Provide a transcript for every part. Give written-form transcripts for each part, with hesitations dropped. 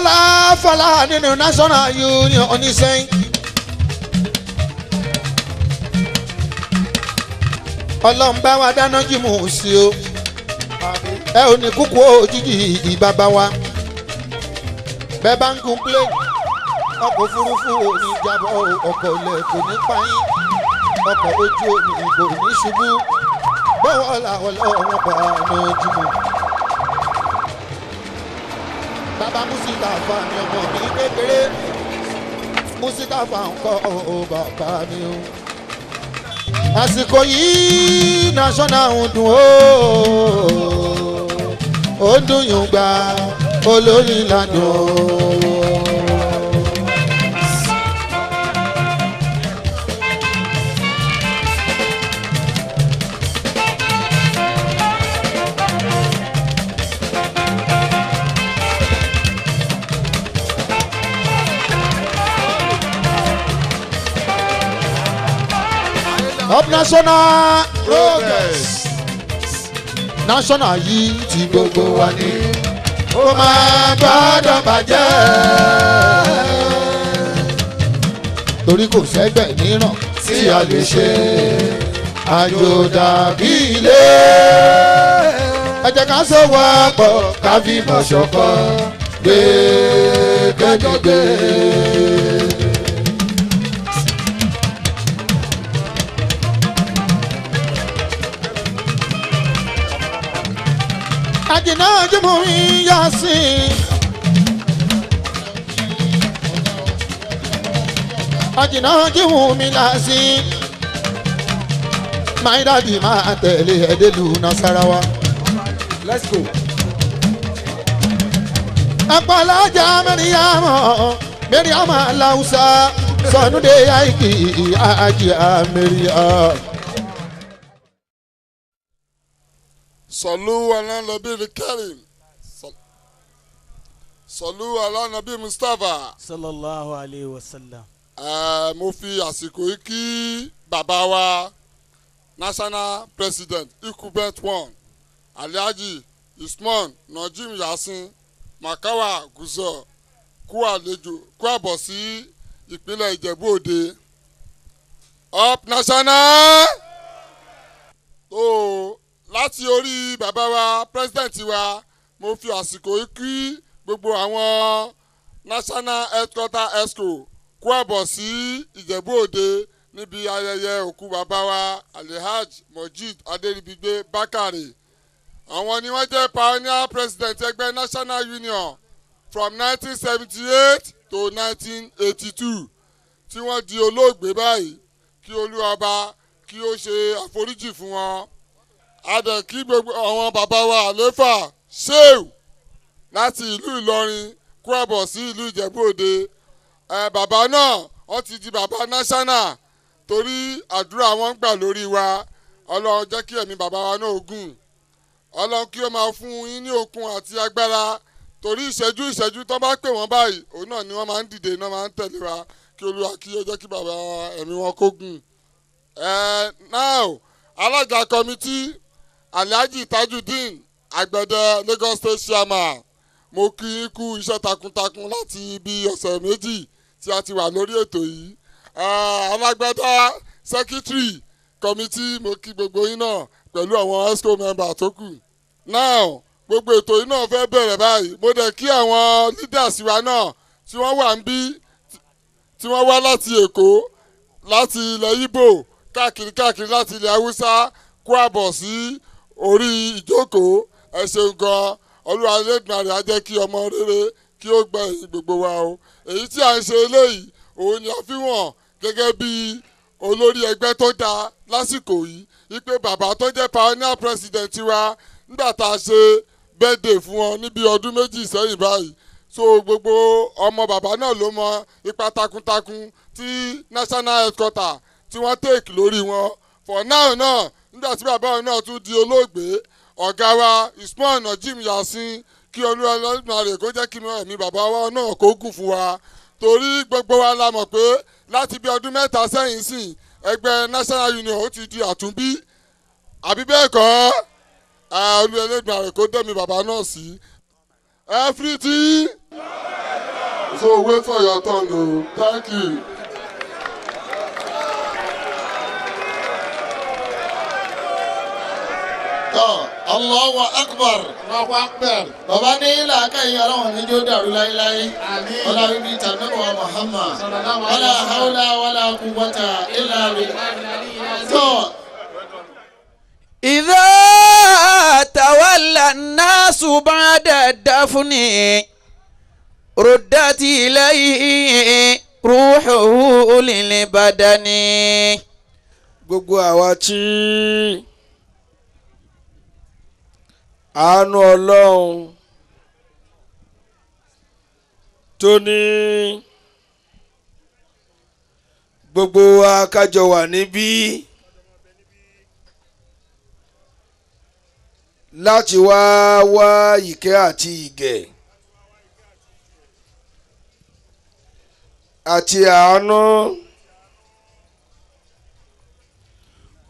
fàlàfàlà nínú national union oníṣẹ́yìn. ọlọ́run bá wa dáná jí mú sí o ẹ ò ní kúkú òjijì ìbàbá wa bẹ́ẹ̀ bá ń gun plane ọkọ̀ òfurufú ò ní jábọ́ ọkọ̀ ilẹ̀ kò ní pààyàn ọkọ̀ ojú omi kò ní ṣubú bọ́wọ́ làwọn ọlọ́run bá lójúmọ́. bàbá Mustapha ni ọmọ mi kékeré Mustapha ń kọ́ bàbá mi o. àsìkò yìí national ń dùn ó dùn yùn gbà olórí ládùn. Up national progress national yìí tí gbogbo wa ní ó máa gbọ́dọ̀ bàjẹ́ torí kò sẹ́gbẹ̀ mìíràn tí a lè ṣe àjò dàbí ilé ẹ jẹ́ ká sọ̀wọ́ pọ̀ ká fi mọ̀ ṣọ̀kan gbé gbẹ́gbẹ́. Ajina jimu yasin Ajina jimu yasin My daddy ma tẹ̀lé ẹ̀dẹ́lu Nasarawa. Let's go. Apalaja Mẹ́ríàmà Lausa Sọ̀nùdé Àìkì Àjíà Mẹ́ríà. Sallu ala Nabi Karim. Sallu ala Nabi Mustapha. Sallallahu alayhi wa sallam. Mo fi àsìkò yìí kí bàbá wa National President Ikubet 1 Alhaji Usman Najim Yasin Makawa Guzọ kú àlejò kú àbọ̀ sí ìpínlẹ̀ Ìjẹ̀bú Òde. Up national. Láti orí bàbá wa president wa mo fi àsìkò yìí kí gbogbo àwọn national headquarter exco kú àbọ̀ sí Ìjẹ̀bú Òde níbi ayẹyẹ òkú bàbá wa Alhaji Mojeed Adéríbigbé Bákàrè. Àwọn ni wọ́n jẹ́ pioneer president ẹgbẹ́ National Union from 1978 to 1982 tí wọ́n di olóògbé báyìí kí Olúwa Ọba kí ó ṣe àforíjì fún wọn. Adẹ̀ kí gbogbo àwọn bàbá wa àléfà ṣéù láti ìlú Ìlọrin kú àbọ̀ sí ìlú Ìjẹ̀bú Òde. Bàbá náà wọ́n ti di bàbá national torí àdúrà wọn gbà lórí wa. Ọlọ́run jẹ́ kí ẹ̀mí bàbá wa náà gùn. Ọlọ́run kí ó máa fún yín ní okun àti agbára torí ìṣẹ́jú tó bá pè wọ́n báyìí òun náà ni wọ́n máa ń dìde náà máa ń tẹ̀lé wa kí Olúwa kí ó jẹ́ kí bàbá ẹ̀mí wọn kó gùn. Now alága kọmitì Alhaji Tajudeen Agbẹ̀dẹ Lagos State Chairman mo kí í kú iṣẹ́ takuntakun láti ibi ọ̀sẹ̀ méjì tí a ti wà lórí ètò yìí. Alágbẹ̀dẹ Secretary Committee mo kí gbogbo yín náà pẹ̀lú àwọn ESCO member tó kù. Now gbogbo ètò yìí náà fẹ́ bẹ̀rẹ̀ báyìí mo dẹ̀ kí àwọn leaders wa náà tí wọ́n wà ń bí tí wọ́n wá láti Èkó láti ilẹ̀ Ìgbò káàkiri láti ilẹ̀ Haúsá kú àbọ̀ sí orí ìjókòó. Ẹ ṣeun gan Olúwa Elédùmarè á jẹ́ kí ọmọ rere kí ó gbẹ̀yìn gbogbo wa o. Èyí tí à ń ṣe eléyìí òun ni a fi wọ̀n gẹ́gẹ́ bí olórí ẹgbẹ́ tó dáa lásìkò yìí wípé bàbá tó jẹ́ pioneer president wa nígbà tá a ṣe birthday fún wọn níbi ọdún méjì sẹ́yìn báyìí. So gbogbo ọmọ bàbá náà ló mọ ipa takuntakun tí national headquarter tí wọ́n take lórí wọn. For now náà nígbà tí bàbá wọn náà tún di olóògbé ọ̀gá wa Usman Najim Yasin kí Olúwa Elédùmarè kó jẹ́ kí ẹ̀mí bàbá wa náà kó gùn fún wa torí gbogbo wa la mọ̀ pé láti bí ọdún mẹ́ta sẹ́yìn sìn ẹgbẹ́ National Union ó ti di àtúnbí àbí bẹ́ẹ̀ kọ́ Olúwa Elédùmarè kó dẹ́mi bàbá náà sí everything. So wait for your turn, though. Thank you. Allahu Akbar. Allahu Akbar. Bàbá ní làákàyè ọlọ́run ní jó dàrú láíláí. Àmín. Ọlá bíbí tàbíkọ̀ Muhammad. Sallallahu Wala alaihi hawla wala quwwata illa billah. Tó. إذا تولى الناس بعد الدفن ردت إليه روحه للبدن. gbogbo àwa tí àánú ọlọ́run tó ní gbogbo wa kájọ wà níbí láti wá ìkẹ́ àti ìgẹ̀ àti àánú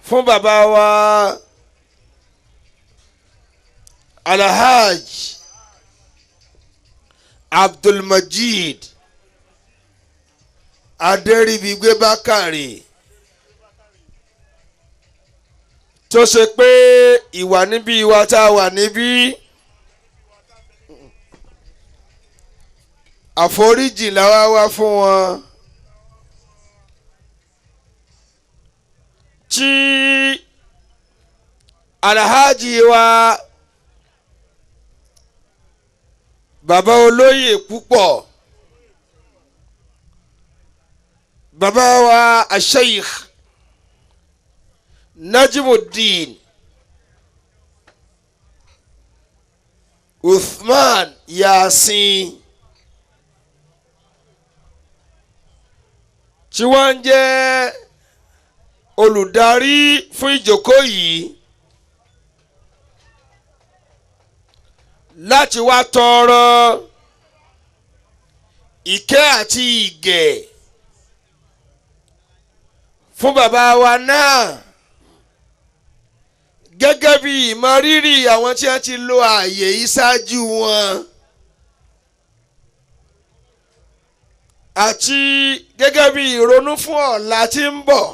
fún bàbá wa Alhaj Abdulmajid Adéríbigbé Bákàrè tó ṣe pé ìwà níbí ìwà tá a wà níbí àforíjì làwa wá fún wọn tí Alhaji wa bàbá olóyè púpọ̀ bàbá wa Sheikh Najimuddin Uthman Yasin tí wọ́n ń jẹ́ olùdarí fún ìjókòó yìí láti wá tọrọ ìkẹ́ àti ìgẹ̀ fún bàbá wa náà gẹ́gẹ́ bí ìmọrírì àwọn tí wọ́n ti lo ààyè yìí ṣáájú wọn àti gẹ́gẹ́ bí ìrònú fún ọ̀la tí ń bọ̀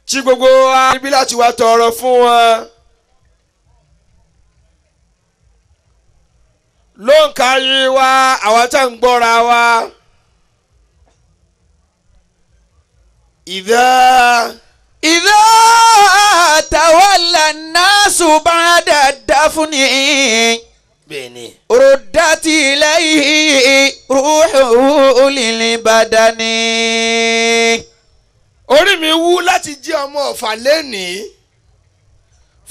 tí gbogbo wa níbí láti wá tọrọ fún wọn ló ń kárí wa àwọn tá ń gbọ́ra wa إذا تولى الناس بعد الدفن ردت إليه روحه للبدن. orí mi wú láti jẹ́ ọmọ Ọ̀fà lẹ́nìí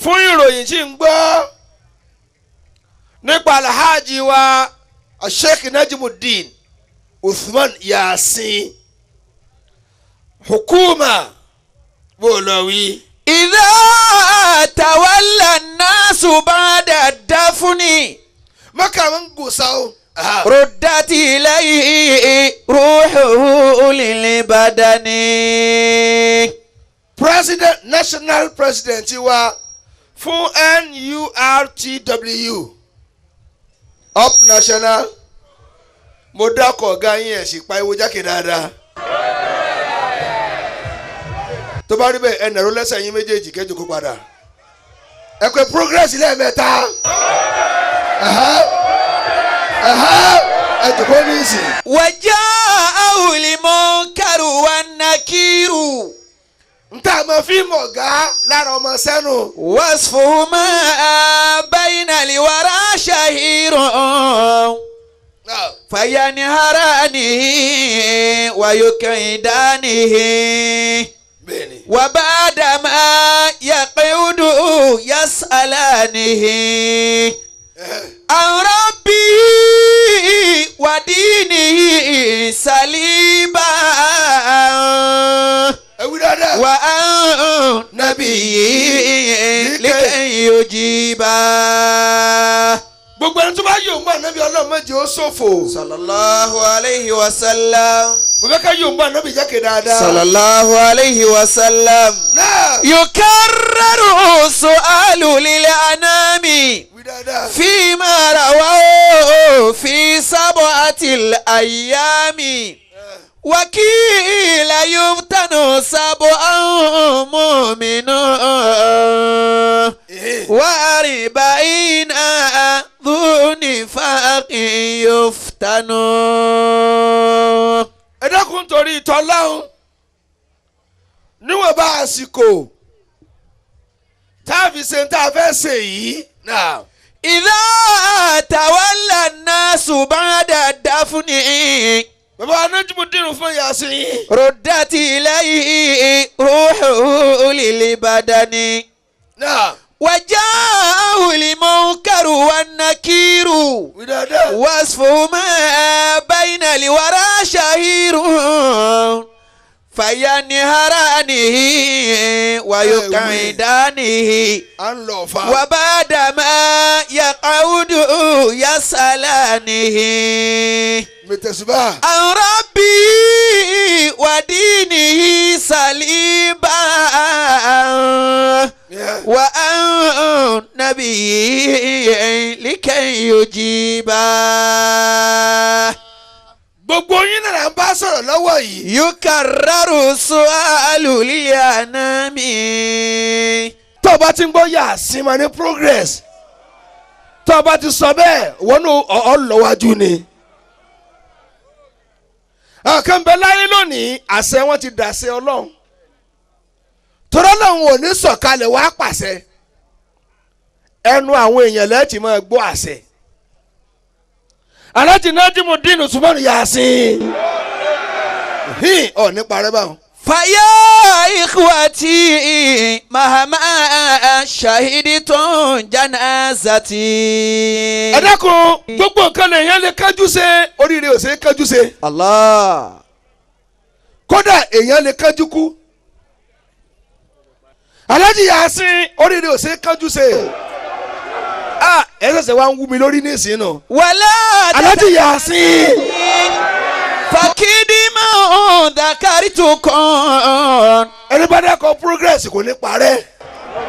fún ìròyìn tí ń gbọ́ nípa Alhaji wa Sheikh Najimuddin Uthman Yasin hukuma bó lọ wí. إذا تولى الناس بعد الدفن mọ́kà ń gùsà o. ردت إليه روحه للبدن. President National President wa fún NURTW up national mo dákọ̀ ọ̀gá yín ẹ̀ sì pa ewo jákè dáadáa. tó bá rí bẹ́ẹ̀ ẹ nàró lẹ́sẹ̀ yín méjèèjì kẹ́jọ kó padà ẹ pé progress lẹ́ẹ̀mẹ́ta ẹ jòkó ní ìsìn. وجاءه المنكر والنكير n tá máa fi mọ̀ ọ̀gá lára ọmọ sẹ́nu. وصفهما بين الورى شهير فينهرانه ويكيدانه وبعدما يقعد يسألانه عن ربه ودينه سليبا وعن نبيه لكي يجيبا. gbogbo ẹni tó bá yóò mú ànábì Ọlọ́run méje ó ṣòfò. sallallahu alayhi wa sallam. mo fẹ́ ká yóò mú ànábì jákè dáadáa. sallallahu alayhi wa sallam. náà. yukarraru su'alu lil anami. wí dáadáa. fima رواه في 7 الأيام وكيل يفتن 7 مؤمن 40 ذو نفاق يفتن. ẹ dákun torí ìtọ́láhùn níwọ̀n bá àsìkò tá a fi ṣe tá a fẹ́ ṣe yìí náà. إذا تولى الناس بعد الدفن bàbá Najmudeen fún Yasin. ردت إليه روحه للبدن náà. وجاءه المنكر والنكير wídáadáa. وصف ما بين الورى شهير فينهرانه ويقعدانه à ń lọ fa. وبعدما يقعد يسألانه mẹtẹsíbà. عن ربي ودينه سليبا وعن نبيه لكي يجيبا. gbogbo yín náà ń bá sọ̀rọ̀ lọ́wọ́ yìí. يكرر السؤال لأنام. tó o bá ti ń gbọ́ Yasin máa ní progress. tó o bá ti sọ bẹ́ẹ̀ wọ́n ní ọlọ́wájú ni. àkàn bẹ láyé lónìí àṣẹ wọn ti dàṣẹ Ọlọ́run. torí Ọlọ́run ò ní sọ̀kalẹ̀ wá pàṣẹ. ẹnu àwọn èèyàn lẹ́ẹ̀tì máa gbọ́ àṣẹ. Alhaji Najmudeen Usman Yasin. ọ̀ nípa rẹ báwọn. فيا إخوتي مهما شهدتم جنازتي. ẹ dákun gbogbo nǹkan lèèyàn lè kájú ṣe oríire ò ṣe é kájú ṣe. Allah. kódà èèyàn lè kájú kú. Alhaji Yasin oríire ò ṣe é kájú ṣe. ẹ ṣẹ̀ṣẹ̀ wá ń wú mi lórí nísìnyí nù. ولا Alhaji Yasin. فكدما ذكرتكم ẹni bá dákọ̀ progress kò ní parẹ́.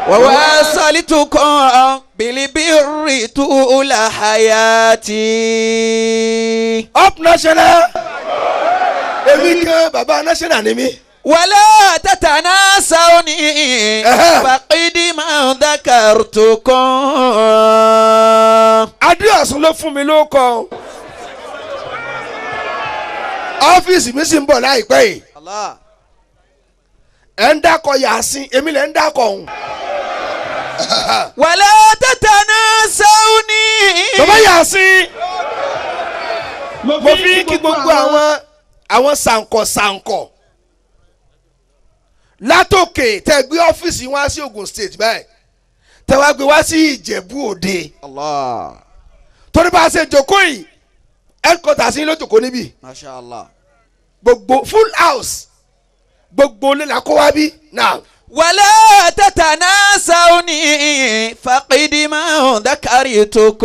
وواصلتكم بالبر طول حياتي. up national. èmi kan bàbá national ni mi. ولا تتناسوني فقدما ذكرتكم. Adéọ̀sùn ló fún mi lóko. ọ́fíìsì mi sì ń bọ̀ láìpẹ́ yìí. Allah. ẹ̀ ń dákọ̀ Yasin èmi lẹ̀ ń dákọ̀ ọ̀hún. ولا تتناسوني. bàbá Yasin mo fi kí gbogbo àwọn sànkọ̀ látòkè tẹ́ gbé ọ́fíìsì wá sí Ogun State báyìí tẹ́ wá gbé wá sí Ìjẹ̀bú Òde. Allah. torí bá a ṣe jókòó yìí headquarters yín ló jókòó níbí Masha Allah. gbogbo full house gbogbo ilé la kó wá bí náà. ولا تتناسوني فقدما ذكرتكم.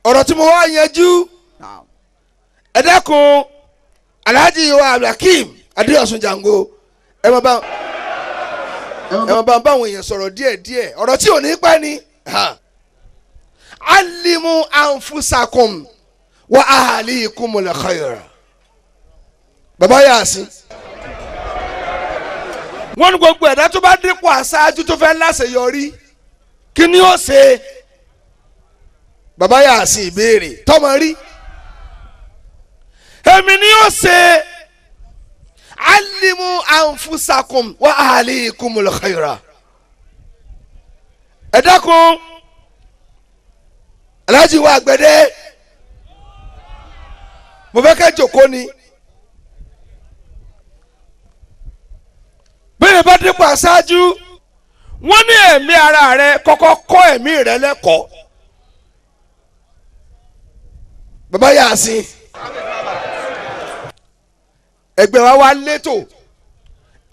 ọ̀rọ̀ tí mo wá yanjú ẹ dákun Alhaji wa Abdulhakeem Adéọ̀sùn Jango ẹ máa bá báwọn èèyàn sọ̀rọ̀ díẹ̀díẹ̀ ọ̀rọ̀ tí ò ní pẹ́ ni. alimu anfusakum wa ahalikumul khayra. bàbá Yasin wọ́n ní gbogbo ẹ̀dá tó bá dípò aṣáájú tó fẹ́ láṣeyọrí kí ni ó ṣe. bàbá Yasin ìbéèrè tọmọ rí. èmi ni ó ṣe alimu anfusakum wa ahalikumul khayra. ẹ dákun Alhaji wa Àgbẹ̀dẹ mo fẹ́ kẹ́ jòkó ni. bẹ́ẹ̀ bá dípò aṣáájú wọ́n ní ẹ̀mí ara rẹ kọ́kọ́ kọ́ ẹ̀mí rẹ lẹ́kọ̀ọ́. bàbá Yasin ẹgbẹ́ wa létò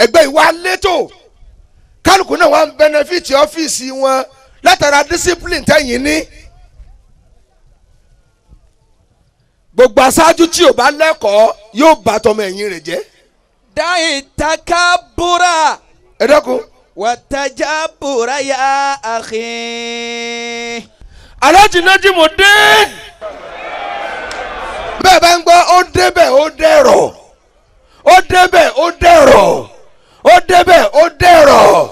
ẹgbẹ́ ìwà létò kálukú náà wà ń benefit ọ́fíìsì wọn látara discipline tẹ̀yìn ní. gbogbo aṣáájú tí ò bá lẹ́kọ̀ọ́ yóò bá tọmọ ẹ̀yìn rẹ̀ jẹ́. دعي التكبر ẹ dákun والتجبر يا أخي. Alhaji Najimu dé. bẹ́ẹ̀ bá ń gbọ́ ó débẹ̀ ó dẹ̀rọ̀ ó débẹ̀ ó dẹ̀rọ̀ ó débẹ̀ ó dẹ̀rọ̀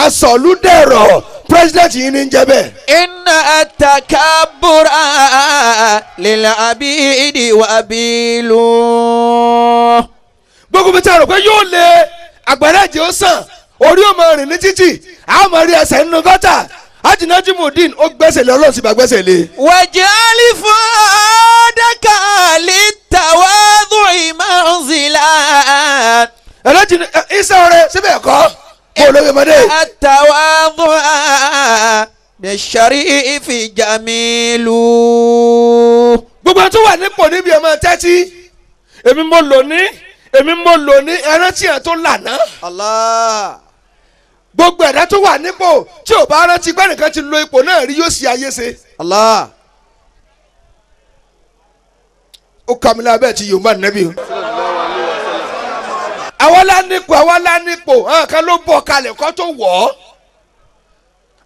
asọ̀lú dẹ̀rọ̀ president yìí ní jẹ́ bẹ́ẹ̀. inna atakabura lil abidi wa abilu. gbogbo mi ta rò pé yóò lé àgbàrá ẹ̀jẹ̀ ó sàn orí ò máa rìn ní títì àwọn máa rí ẹsẹ̀ nínú gọ́tà. Haji Najimudeen ó gbẹ́sẹ̀ lé Ọlọ́run sì bá gbẹ́sẹ̀ lé. wajali fadaka litawadhu'i manzila. Alhaji Isa ọ̀rẹ́ síbẹ̀ kọ́ kó olóyè mọ́dé. atawadhu'a bisharifi jamilu. gbogbo àti wà nípò níbi ẹ̀ máa tẹ́tí èmi mo lò ní ẹrántí ẹ̀ tó lànà. Allah. gbogbo ẹ̀dá tó wà nípò tí ò bá rántí pé nìkan ti lo ipò náà rí yóò ṣe ayé ṣe. Allah. ó kà mí lábẹ́ ti Yorùbá nẹ́bí. àwa la nípò àwọn kan ló bọ̀ kalẹ̀ kó tó wọ̀ ọ́.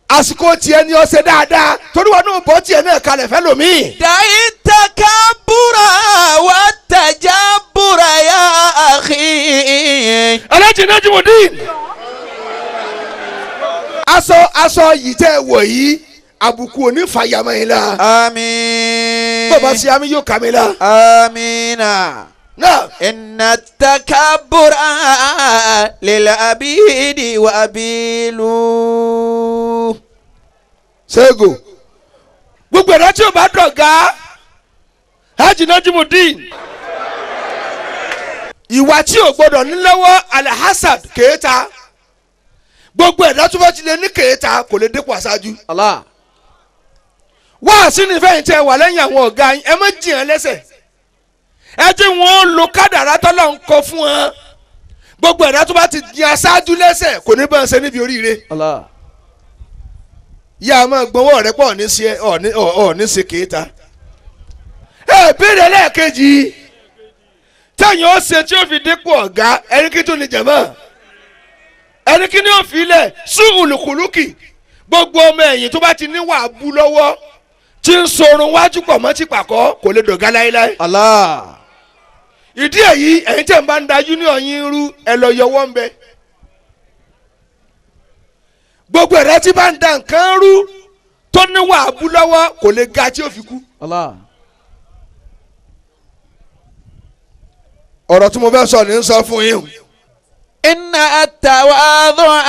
àsìkò tiẹ̀ ni ó ṣe dáadáa torí wọn náà bọ́ tiẹ̀ náà kalẹ̀ fẹ́ lómi. da'i takabura wa tajabura ya akhi. Alhaji Najimudeen. aṣọ yìí tẹ́ wọ̀ yìí àbùkù òní fàyàmọ́ yìí la. àmín. bàbá sí àmì yóò kà mí la. amina. náà. inna takabura lil abidi wa abilu. sego gbogbo ẹ̀dá tí o bá dọ̀gá Haji Najimudeen ìwà tí o gbọdọ̀ nílọ́wọ́ alhasad kéèta gbogbo ẹ̀dá tó bá ti lè ní kéèta kò lè dépò aṣáájú. Allah. wá sí ní fẹ́yìn tẹ́ wà lẹ́yìn àwọn ọ̀gá yín ẹ má jiyàn lẹ́sẹ̀ ẹ tí wọ́n lo kádàrá tọ́lọ̀ ń kọ fún wọn gbogbo ẹ̀dá tó bá ti di aṣáájú lẹ́sẹ̀ kò ní bá ń ṣe níbi oríire. Allah. yá a máa gbọ́wọ́ rẹ pọ̀ ní ṣe kéèta. ẹ béèrè lẹ́ẹ̀kejì tẹ̀yìn ó ṣe tí ó fi dépò ọ̀gá ẹni kí tó ní jẹ̀mọ́ ẹni kí ni ó fi lẹ̀ sún olùkùlùkì gbogbo ọmọ ẹ̀yìn tó bá ti níwà bú lọ́wọ́ tí ń sorun wájú pọ̀ mọ́ ti pàkọ́ kò lè dọ̀gá láéláé. Allah. ìdí èyí ẹ̀yin tẹ̀ ń bá ń da union yín rú ẹ lọ yọwọ́ ń bẹ. gbogbo ẹ̀rẹ́ tí bá ń da nǹkan rú tó níwà bú lọ́wọ́ kò lè ga tí ó fi kú. Allah. ọ̀rọ̀ tí mo fẹ́ sọ ní ń sọ fún yín. inna at-tawadhu'a.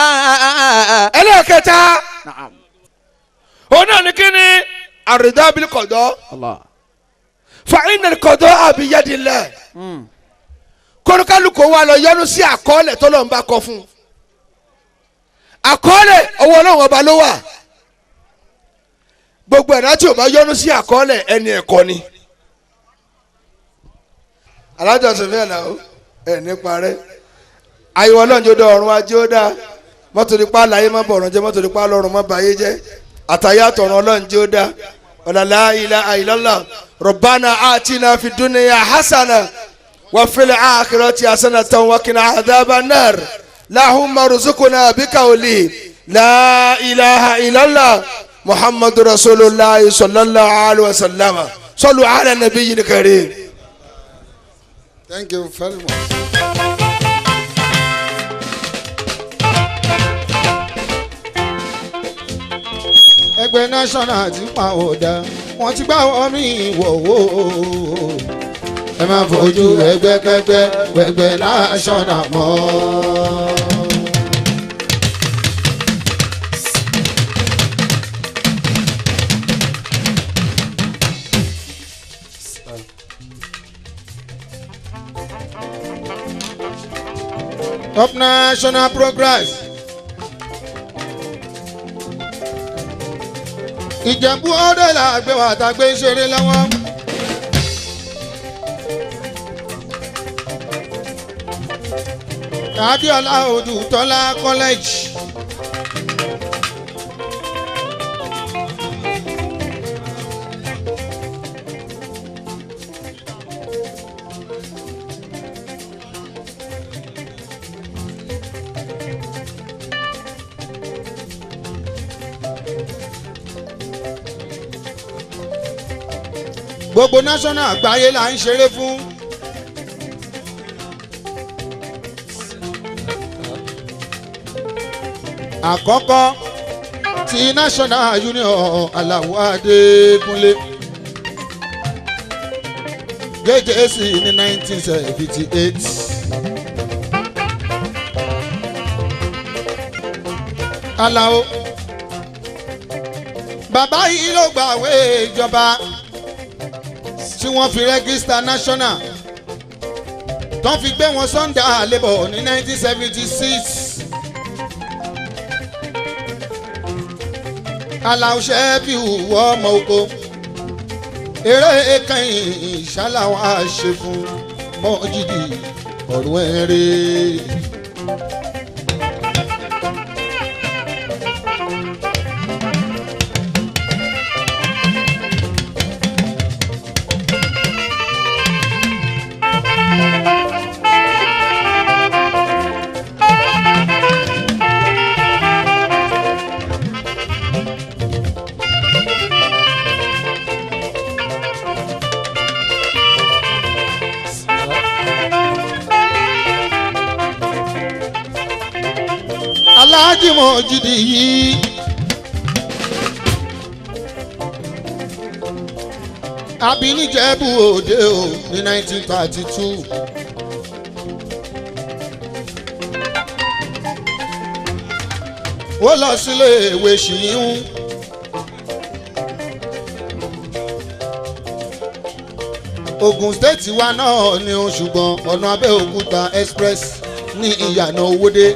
ẹlẹ́ẹ̀kẹta Na'am. òun náà ní kí ni àrídá bil qada Allah. fa inna al-qada'a bi yadillah kọ́nùkálùkù wa lọ yọnu sí àkọọ́lẹ̀ tó lọ́n bá kọ fún un àkọọ́lẹ̀ ọwọ́ Ọlọ́run ọba ló wà gbogbo ẹ̀dá tí o bá yọnu sí àkọọ́lẹ̀ ẹni ẹ̀kọ́ ni. alájọ sọfẹ́ là ó ẹ̀ nípa rẹ̀ àyẹ̀wò Ọlọ́run jẹ́ ọ̀run ajé ó dáa mọ́tò nípa láyé má bọ̀rọ̀ jẹ́ mọ́tò nípa lọ́rùn má bàyé jẹ́ àtàyà àtọ̀run Ọlọ́run jẹ́ ó dáa la ilaha illallah rabbana atina fid dunya hasana wa fil akhirati hasanatan wa qina adhaban nar lahumma rzuqna biqawli la ilaha illallah muhammadu rasulullah sallallahu alaihi wasallam sallu ala nabiyyil karim. Thank you very much. ẹgbẹ́ national ti pa ọ̀dà wọ́n ti gbá wọn mí wọ̀wọ́ ẹ máa fojú ẹgbẹ́ national mọ́. Top national progress. Ìjẹ̀bú ọdẹ là gbé wà tá a gbé ṣeré lọ́wọ́. Adéọlá Odùtọ́lá college. gbogbo national àgbáyé là ń ṣeré fún. àkọ́kọ́ ti national union Àlàó Adékúnlé JJC ní 1978. Àlàó bàbá yìí ló gbàwé ìjọba tí wọ́n fi rẹ́gísítà national tó fi gbé wọn sọ́ndà labour ní 1976. Àlàó ṣẹ́ẹ́bì wọ́ ọmọ oko eré kẹ́yìn ìṣàlàwọ̀ àṣẹ fún Mọ́jídì ọ̀rùn ẹ̀rẹ́. Aláàjì Mọ́jídì yìí àbí níjẹ̀bú Òde o ní 1932. ó lọ sílé ìwé Ṣìyún. Ògùn state wa náà ni o ṣùgbọ́n ọ̀nà Abẹ́òkúta express ní ìyànà Owódé.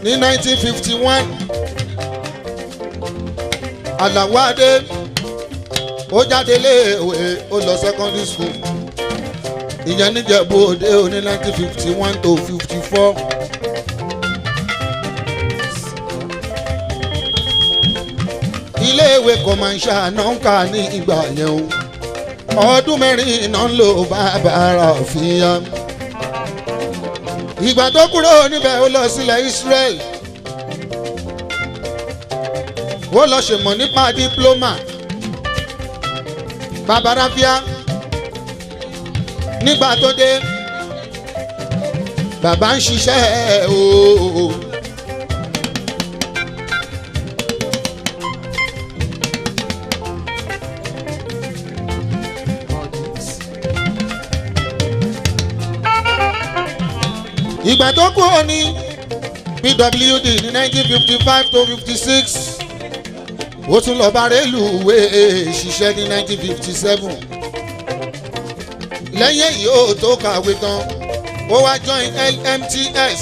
ní 1951 Àlàó Adé ó jáde léèwé ó lọ secondary school ìyẹn níjẹ̀bú Òde ó ní 1951 to 54. iléèwé kọ̀mọ̀ṣà náà ń kà ní ìgbà yẹn o ọdún mẹ́rin náà ń lò bàbá ara òfin. ìgbà tó kúrò níbẹ̀ ó lọ sílẹ̀ Israel ó lọ ṣèmọ̀ nípa dípúlọ́mà bàbá ráfíà. nígbà tó dé bàbá ń ṣiṣẹ́ o. ìgbà tó kú ó ní PWD ní 1955 to 56 ó tún lọ bá rélùwé ṣiṣẹ́ ní 1957. lẹ́yìn èyí ó tó kàwé tán ó wá join LMTS.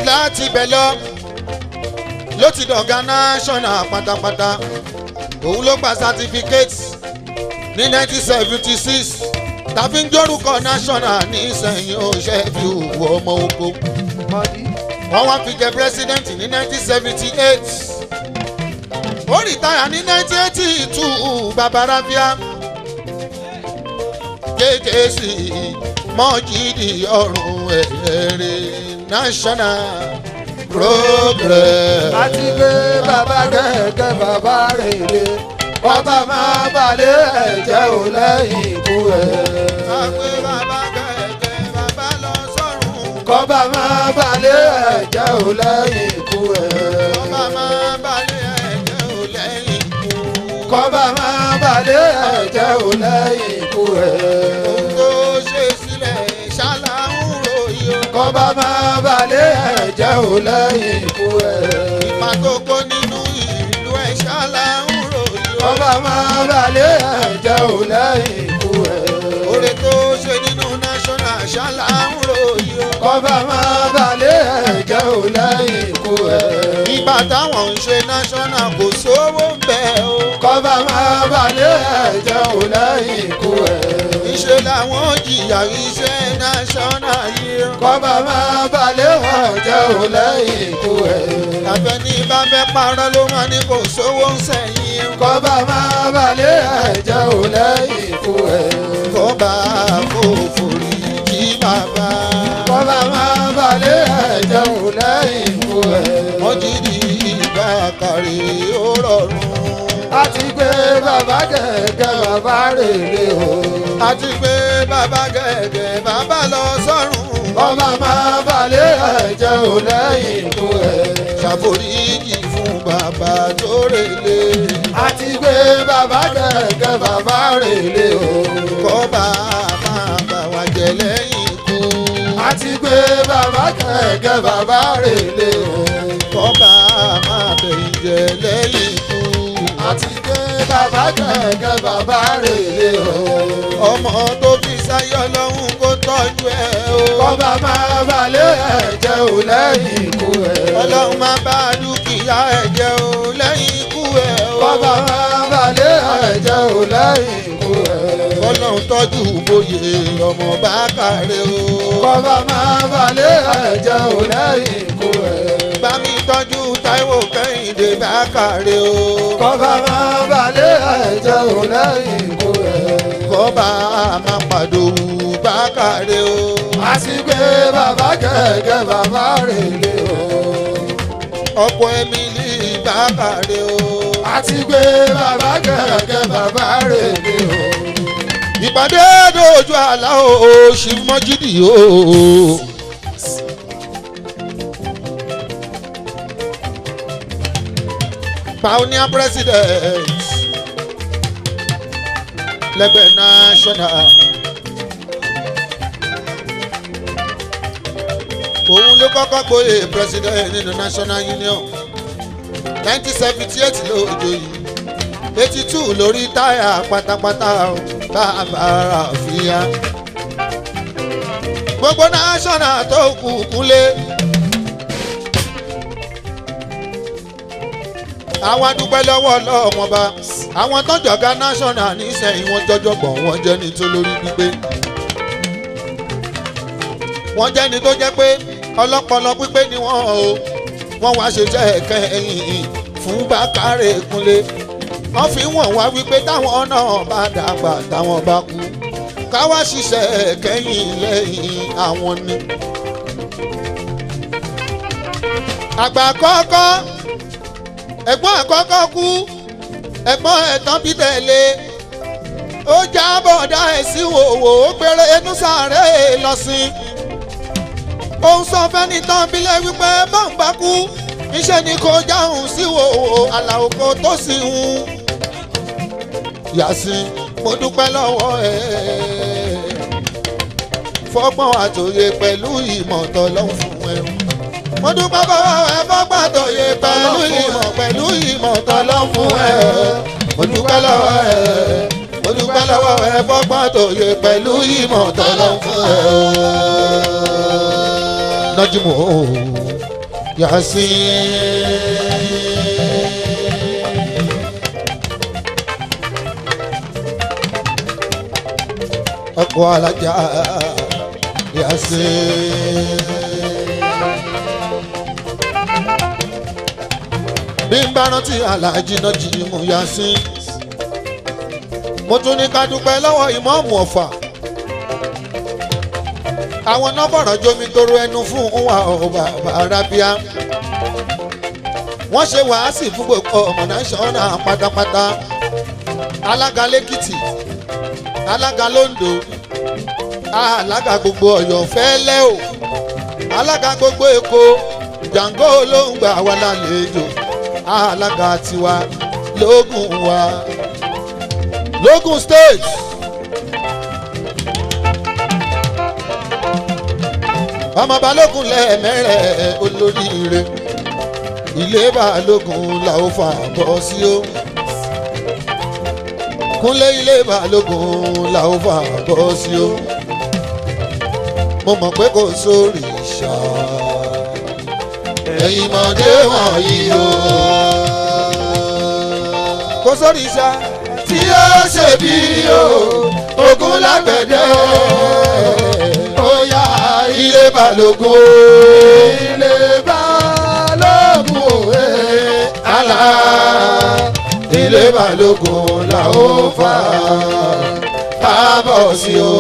láti bẹ̀ ló ti dọ̀gá national pátápátá òun ló gba certificate ní 1976 tàbí ń jórúkọ national ní Ìsẹ̀yìn Òṣèbí òwò ọmọ oko. wọ́n wá fi jẹ president ní 1978. ó rìtáyà ní 1982 bàbá ráfíà. JJC Mọ́jídì ọ̀rùn ẹ̀rẹ́ national progress. àti pé bàbá gẹ́gẹ́ bàbá rèé ọba máa balẹ̀ ẹ̀jẹ̀ ò lẹ́yìn ikú ẹ̀. àgbẹ̀ bàbá gẹ̀ẹ́gẹ́ bàbá lọ sọ́run. kọ́ba máa balẹ̀ ẹ̀jẹ̀ ò lẹ́yìn ikú ẹ̀. ọba máa balẹ̀ ẹ̀jẹ̀ ò lẹ́yìn ikú. kọ́ba máa balẹ̀ ẹ̀jẹ̀ ò lẹ́yìn ikú ẹ̀. ohun tó ṣe sílẹ̀ ṣáláhùn ròyìn o. kọ́ba máa balẹ̀ ẹ̀jẹ̀ ò lẹ́yìn ikú ẹ̀. ipa tó kó nínú ìlú ẹ̀ ṣáláhùn ròyìn o. kọ́ba máa balẹ̀ ẹ̀jẹ̀ ò lẹ́yìn ikú ẹ̀. oore tó ṣe nínú national ṣáláhùn ròyìn o. kọ́ba máa balẹ̀ ẹ̀jẹ̀ ò lẹ́yìn ikú ẹ̀. ìgbà táwọn ń ṣe national kò sówó ń bẹ̀ o. kọ́ba máa balẹ̀ ẹ̀jẹ̀ ò lẹ́yìn ikú ẹ̀. ìṣe làwọn jìyà iṣẹ́ national yìí o. kọ́ba máa balẹ̀ ẹ̀jẹ̀ ò lẹ́yìn ikú ẹ̀. àfẹ́ni bá fẹ́ parọ́ ló máa ní kò sówó ń sẹ́yìn o. kọ́ba máa balẹ̀ ẹ̀jẹ̀ ò lẹ́yìn ikú ẹ̀. kọ́ba kò forí jí bàbá. kọ́ba máa balẹ̀ ẹ̀jẹ̀ ò lẹ́yìn ikú ẹ̀. Mọ́jídì Bákàrè. rè ó rọrùn. àti pé bàbá gẹ̀gẹ̀ bàbá rèlé o. àti pé bàbá gẹ̀gẹ̀ bàbá lọ sọ́run. ọmọ máa balẹ̀ ẹ̀jẹ̀ ò lẹ́yìn ikú ẹ̀. ṣàforíjì fún bàbá tó rèlé. àti pé bàbá gẹ̀gẹ̀ bàbá rèlé o. kọ́ba máa bà wá jẹ lẹ́yìn ikú. àti pé bàbá gẹ̀gẹ̀ bàbá rèlé o. kọ́ba máa bẹ̀yìn jẹ lẹ́yìn ikú. àti pé bàbá gẹ̀gẹ̀ bàbá rèlé o. ọmọ tó fi sáyé ọlọ́run kó tọ́jú ẹ o. kọ́ba máa balẹ̀ ẹ̀jẹ̀ ò lẹ́yìn ikú ẹ̀. ọlọ́run máa bá dúkìá ẹ jẹ́ o lẹ́yìn ikú ẹ o. kọ́ba máa balẹ̀ ẹ̀jẹ̀ ò lẹ́yìn ikú ẹ̀. ọlọ́run tọ́jú bóyè ọmọ bá kàrẹ́ o. kọ́ba máa balẹ̀ ẹ̀jẹ̀ ò lẹ́yìn ikú ẹ̀. bá mi tọ́jú Táíwò Kẹ́hìndé bá kàrẹ́ o. kọ́ba máa balẹ̀ ẹ̀jẹ̀ ò lẹ́yìn ikú ẹ̀. kọ́ba máa pàdówù bá kàrẹ́ o. àti pé bàbá gẹ̀gẹ̀ bàbá rèlé o. ọ̀pọ̀ Emily bá kàrẹ́ o. àti pé bàbá gẹ̀gẹ̀ bàbá rèlé o. ìpàdé dojú àlá o ṣì mọ́jídì o. Pioneer president lẹ́gbẹ̀ẹ́ national. òun ló kọ́kọ́ gboyè president nínú national union 1978 lójó yìí 82 lórí táyà pátápátá bàbá Ràfíà. gbogbo national tó kù kúnlé. àwọn adúpẹ́ lọ́wọ́ ọlọ́wọ́n bá àwọn tọ́jọ̀gá national nísẹ̀yìn wọn jọjọ́gbọ̀n wọn jẹ́ ní tó lórí pípé. wọ́n jẹ́ ní tó jẹ́ pé ọlọ́pọlọ pípé ni wọ́n o wọ́n wá ṣe jẹ́ ẹ̀kẹ́yìn fún Bákàrè Kúnlé. wọ́n fi wọ̀n wá wípé táwọn náà bá dàgbà táwọn bá kú káwá ṣiṣẹ́ ẹ̀kẹ́yìn lẹ́yìn àwọn ni. àgbà kọ́kọ́ ẹ̀gbọ́n àkọ́kọ́ kú ẹ̀gbọ́n ẹ̀tàn bí tẹ̀lé ó já bọ̀dá ẹ̀ sí wòwò ó gbére inú sàárè lọ sí. òun sọ fẹ́ni tán bílẹ̀ wípé bọ́ǹ bá kú iṣẹ́ ni kò jáhùn sí wòwò àlàó kò tó sì hùn. Yàsín mo dúpẹ́ lọ́wọ́ ẹ̀ fọ́gbọ́n àtòyè pẹ̀lú ìmọ̀ tọ́lọ́hún fún ẹ. mo dúpẹ́ bọ́wọ́ ẹ fọ́gbọ́n àtòyè pẹ̀lú ìmọ̀ tọ́lọ́hún fún ẹ. mo dúpẹ́ lọ́wọ́ ẹ fọ́gbọ́n àtòyè pẹ̀lú ìmọ̀ tọ́lọ́hún fún ẹ. Nájímù Yàsín. ọkọ̀ alájà Yàsín. bí n bá rántí aláàjì Nájímù Yàsín mo tún ní ká dúpẹ́ lọ́wọ́ ìmọ̀ọ́mù Ọ̀fà. àwọn náà bọ̀rọ̀ jomi toro ẹnu fún wa bàbá Rábíà. wọ́n ṣe wàásì fún gbogbo ọmọ náṣọ́nà pátápátá. alága lẹ́kìtì alága londo alága gbogbo Ọ̀yọ́ fẹ́lẹ́ o alága gbogbo Èkó Jàǹgó ló ń gbà wá lálejò alága tiwa lógùn state. ọmọ Balógun lẹ́ẹ̀mẹ́rẹ̀ olóríire ilé Balógun là ó fà bọ́ sí o. Kúnlé ilé Balógun là ó fà bọ́ sí o. mo mọ̀ pé kò sórí ìṣá ẹ̀yin mọ̀dé wọ̀nyí o. kò sórí ìṣá tí ó ṣe bí o ogun lágbẹ̀dẹ ó yá ilé Balógun ilé Balógun àlá ilé Balógun là ó fà á bọ̀ sí o.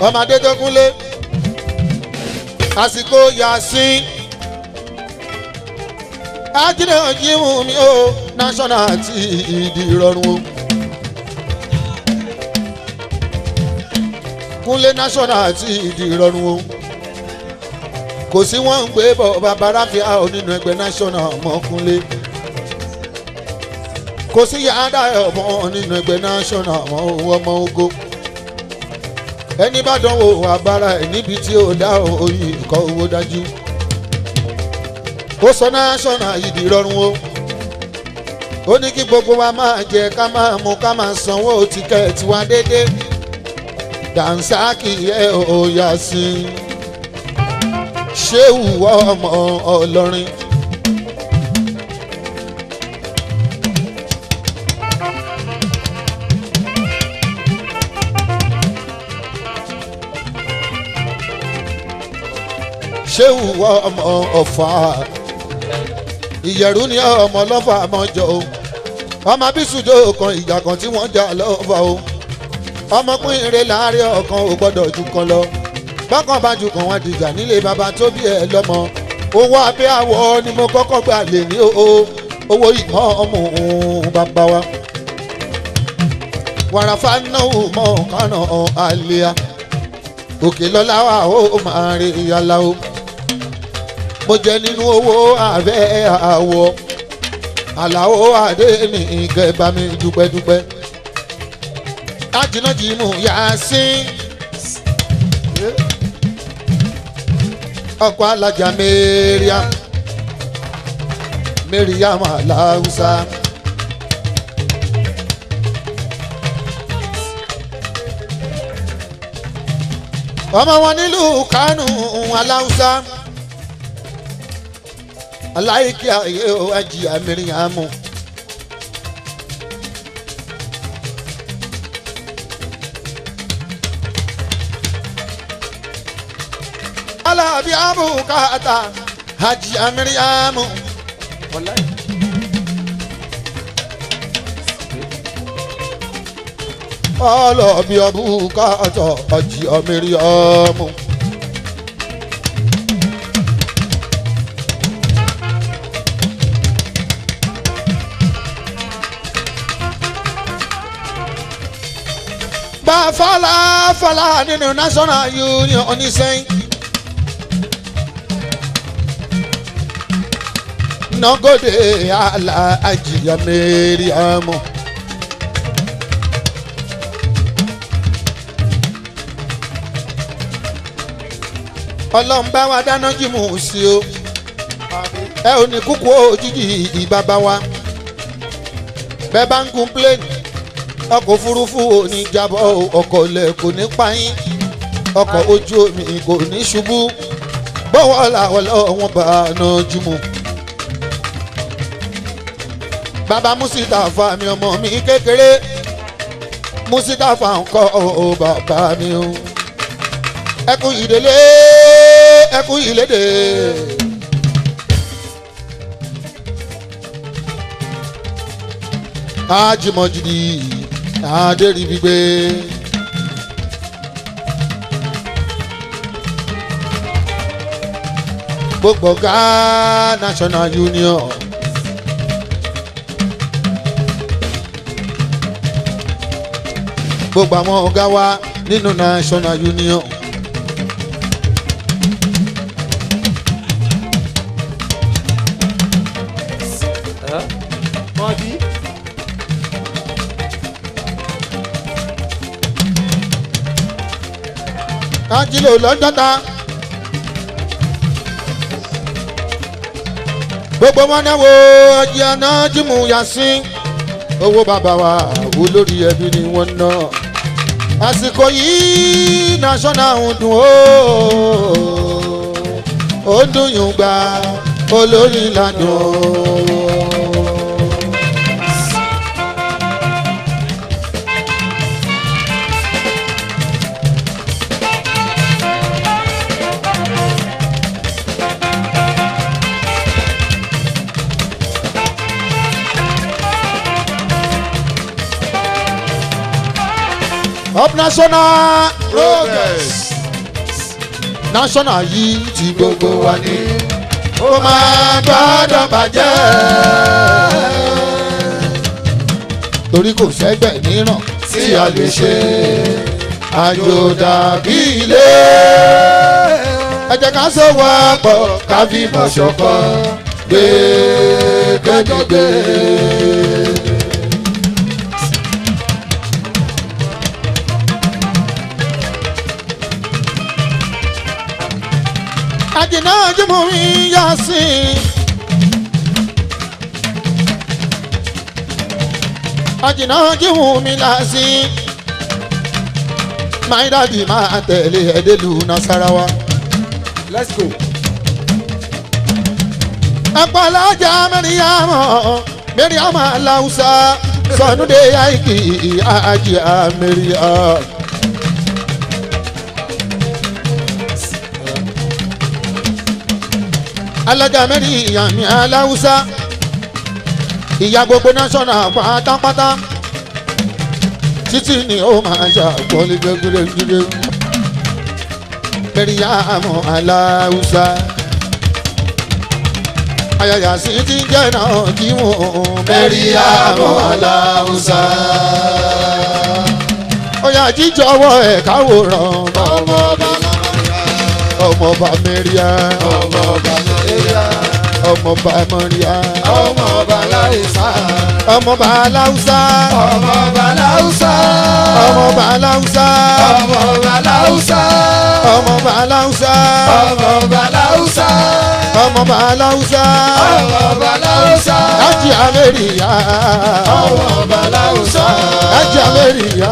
ọmọdé tó kúnlé àsìkò Yasin ajínigbé jímù mi ó national ti ìdí ìrọ̀rùn o kúnlé national ti ìdí ìrọ̀rùn o kò sí wọ́n ń gbé bọ̀ bàbá ráfíà nínú ẹgbẹ́ national mọ́kúnlé kò sí yàrá ọmọ nínú ẹgbẹ́ national ọmọ ogo ẹni bá dánwò àbára ẹ̀ níbi tí ó dá òyìn kọ́ owó dájú ó sọ national ìdí ìrọ̀rùn o ó ní kí gbogbo wa máa jẹ ká máa mu ká máa sanwó tíkẹ́ẹ̀tì wa déédéé dànsákì ẹ̀ ò Yasin ṣéwù ọmọ ọlọ́rin. ṣéwù ọmọ ọ̀fà ìyẹ̀rú ni ọmọ lọ́fà mọ́jọ o ọmọ bísúdó kan ìjà kan tí wọ́n jà lọ́fà o ọmọkùnrin rẹ̀ láàrin ọ̀kan ò gbọ́dọ̀ ju kan lọ bákan bá ju kan wọn dìjà nílé bàbá tó bí ẹ lọ́mọ owó abẹ́ àwọ̀ ni mo kọ́kọ́ gbà lè ní owó ìmọ̀ ọmọ bàbá wa wàràfà náwó mọ́ kánà àlẹ́à òkè lọ́la wa ó máa rí ìyàlá o mo jẹ nínú owó abẹ́ àwọ̀ àlàó adé mi ìkẹbà mi dúpẹ́dúpẹ́ Ajínájímù Yasin ọkọ̀ alájà Mariam aláwùsá ọmọ wọn nílùú Kánò aláwùsá aláìkí ayé ajì Mariam. Alábí abúkátà Hajji Mariam. Alábí abúkátà Hajji Mariam. Bá fàlà nínú National Union oníṣẹ́yìn. Nogode Alhaji Mariam. Ọlọ́run bá wa dáná jímù sí o ẹ ò ní kúkú òjijì ìbàbá wa bẹ́ẹ̀ bá ń gun plane ọkọ̀ òfurufú ò ní jábọ́ ọkọ̀ ilẹ̀ kò ní pa yín ọkọ̀ ojú omi kò ní ṣubú bọ́wọ́ làwọn ọlọ́wọ́n bá náà jímù. Bàbá Musitafa mi ọmọ mi kékeré Musitafa ńkọ́ o bàbá mi o ẹkú ìdílé ẹkú ìlédè. Ajímọ̀jìdì adérí gbígbé gbogbo ọ̀gá National Union. Gbogbo àwọn ọ̀gá wa nínú National Union. Ajílò lọ́jọ́ta gbogbo wọn náà wo Ajínájímù Yasin owó bàbá wa olórí ẹbí ni wọ́n ná àsìkò yìí National ń dùn ó dùn yùn gbà olórí ládùn. of national progress. National yìí ti gbogbo wa ní. Ó máa gbọ́dọ̀ bàjẹ́. Torí kò sẹ́gbẹ̀ mìíràn tí a lè ṣe. Àjò dàbí ilé. Ẹ jẹ́ ká sọ̀wọ́ pọ̀ ká fi mọ̀ ṣọ̀kan. Gbé gbẹ́gbẹ́. Àjìnà jùmọ̀ mi yá sí. Àjìnà jùmọ̀ mi là sí. My daddy máa tẹ̀lé ẹ̀dẹ́lù Nasarawa. Let's go. Àpàlájà Mẹ́ríàmọ̀ Aláùsá Sọ̀nùdé Àìkì Àjìá Mẹ́ríà. Alájà Mẹ́ríàmọ̀ Aláùsá ìyá gbogbo national pátápátá títí ni ó máa ṣàpọ̀lì gbẹgbẹgbẹ. Mẹ́ríàmọ̀ Aláùsá ayaya sí ti jẹ́ náà kí wọ́n. Mẹ́ríàmọ̀ Aláùsá ọ̀yà jíjọwọ́ ẹ̀ káwòrán ọmọọba Mẹ́ríà ọmọọba Mẹ́ríà Ọmọọba Aláùsá. ọmọọba Aláùsá Ọmọọba Aláùsá. ọmọọba Aláùsá Ọmọọba Aláùsá. ọmọọba Aláùsá Ọmọọba Aláùsá. ọmọọba Aláùsá Ọmọọba Aláùsá. Àjìá Mẹ́ríà Ọmọọba Aláùsá. Àjìá Mẹ́ríà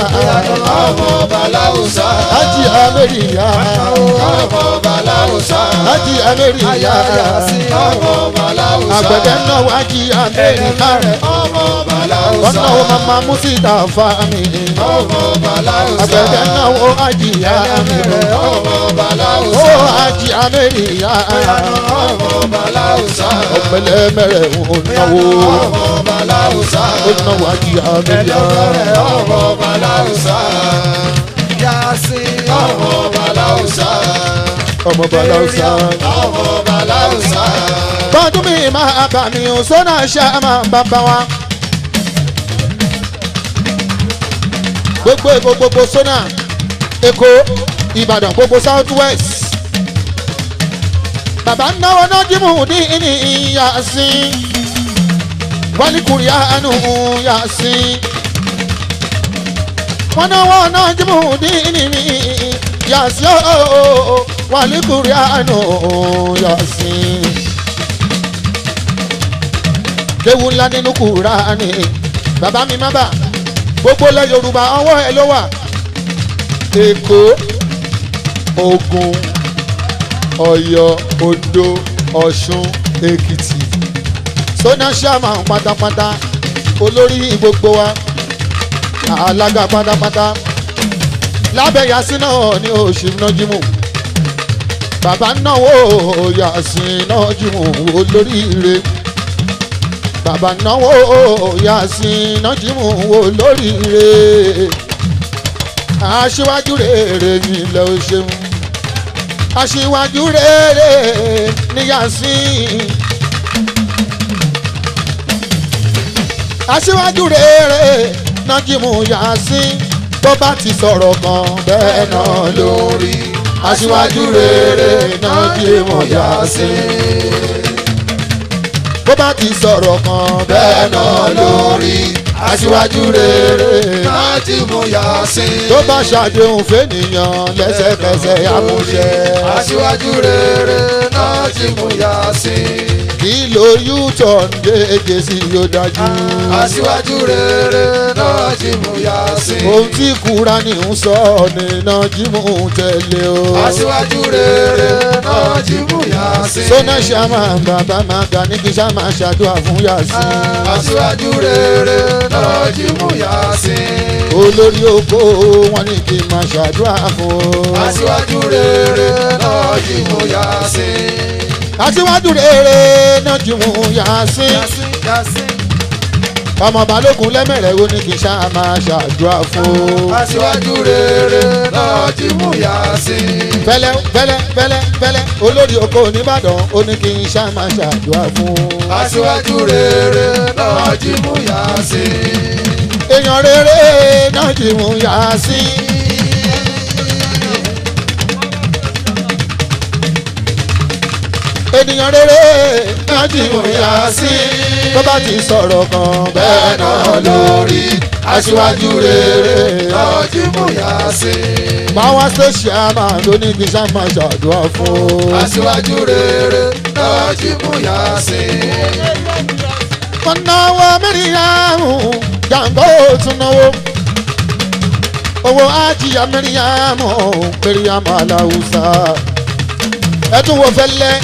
Ọmọọba Aláùsá. Àjìá Mẹ́ríà Ọmọọba Aláùsá. Àjìá Mẹ́ríà Ọmọọba Aláùsá. àgbẹ̀dẹ náà Àjìá Mẹ́ríà Ọmọọba Aláùsá. ọ̀nà wo mama Musita fami Ọmọọba Aláùsá. àgbẹ̀dẹ náà wo Àjìá Mẹ́ríà Ọmọọba ó Aláùsá. Àjìá Mẹ́ríà Ọmọọba Aláùsá. ọ̀pẹ̀lẹ̀ mẹ́rẹ̀ ònáwó Ọmọọba Aláùsá. ònáwó Àjìá Mẹ́ríà Ọmọọba Aláùsá. Yasin. Ọmọọba Aláùsá. ọmọọba Aláùsá. Ọmọọba Aláùsá. bọ́dún mi máa bà mí ò sọ́nà ṣe máa bàbá wa. gbogbo Èkó gbogbo sọ́nà Èkó Ìbàdàn gbogbo South West. bàbá náwó náà jímù ní Yasin wálíkùrì àánú Yasin. wọ́n náwó náà jímù ní Yasin wálíkùrì àánú Yasin. kéwù ńlá nínú Kùránì bàbá mi má bà gbogbo lẹ Yorùbá ọwọ́ ẹ ló wà. Èkó Ògùn Ọ̀yọ́ Oǹdó Ọ̀ṣun Èkìtì sọ́nà ṣàmà pátápátá olórí gbogbo wa alága pátápátá lábẹ́ Yasin náà ní oṣù nájímù bàbá náwó Yasin nájímù olóríire. bàbá náwó Yasin nájímù olóríire. aṣíwájú rere nílẹ̀ o ṣeun aṣíwájú rere ní Yasin. aṣíwájú rere nájímù Yasin tó bá ti sọ̀rọ̀ kan bẹ́ẹ̀ náà lórí. aṣíwájú rere nájímù Yasin bó bá ti sọ̀rọ̀ kan bẹ́ẹ̀ náà lórí. aṣíwájú rere Nájímù Yasin. tó bá ṣàdéhùn fẹ́nìyàn lẹ́sẹ̀kẹsẹ̀ àmúṣẹ. Aṣíwájú rere Nájímù Yasin. kí ló U-turn gègé sí yóò dájú. Aṣíwájú rere Nájímù Yasin. ohun tí Kúránì ń sọ ní Nájímù tẹ̀lé o. Aṣíwájú rere Nájímù Yasin. sọ́nà ṣàmà bàbá máa ga ní kí ṣàmà ṣàdúrà fún Yasin. Aṣíwájú rere Nájímù Yasin. olórí oko wọn ní kí n máa ṣàdúrà fún. Aṣíwájú rere Nájímù Yasin. aṣíwájú rere Nájímù Yasin. Yasin. ọmọ balógun lẹ́mẹ̀rẹ̀ ó ní kí n ṣáà máa ṣàdúrà fún. aṣíwájú rere náà jí mú yá sí. fẹ́lẹ́ fẹ́lẹ́ fẹ́lẹ́ fẹ́lẹ́ olórí oko nìbàdàn ó ní kí n ṣáà máa ṣàdúrà fún. aṣíwájú rere náà jí mú yá sí. èèyàn rere náà jí mú yá sí. ènìyàn rere náà jí mú yá sí. tó bá ti sọ̀rọ̀ kan bẹ́ẹ̀ náà lórí. aṣíwájú rere náà jí mú yá sí. Power station máa ló ní kí sáà máa ṣàdúrà fún. aṣíwájú rere náà jí mú yá sí. wọ́n náwó mẹ́rìnyàmù jàǹbó tún náwó. owó ajíyà mẹ́rìnyàmù mẹ́rìnyàmù aláwùsá. ẹ tún wo fẹ́lẹ́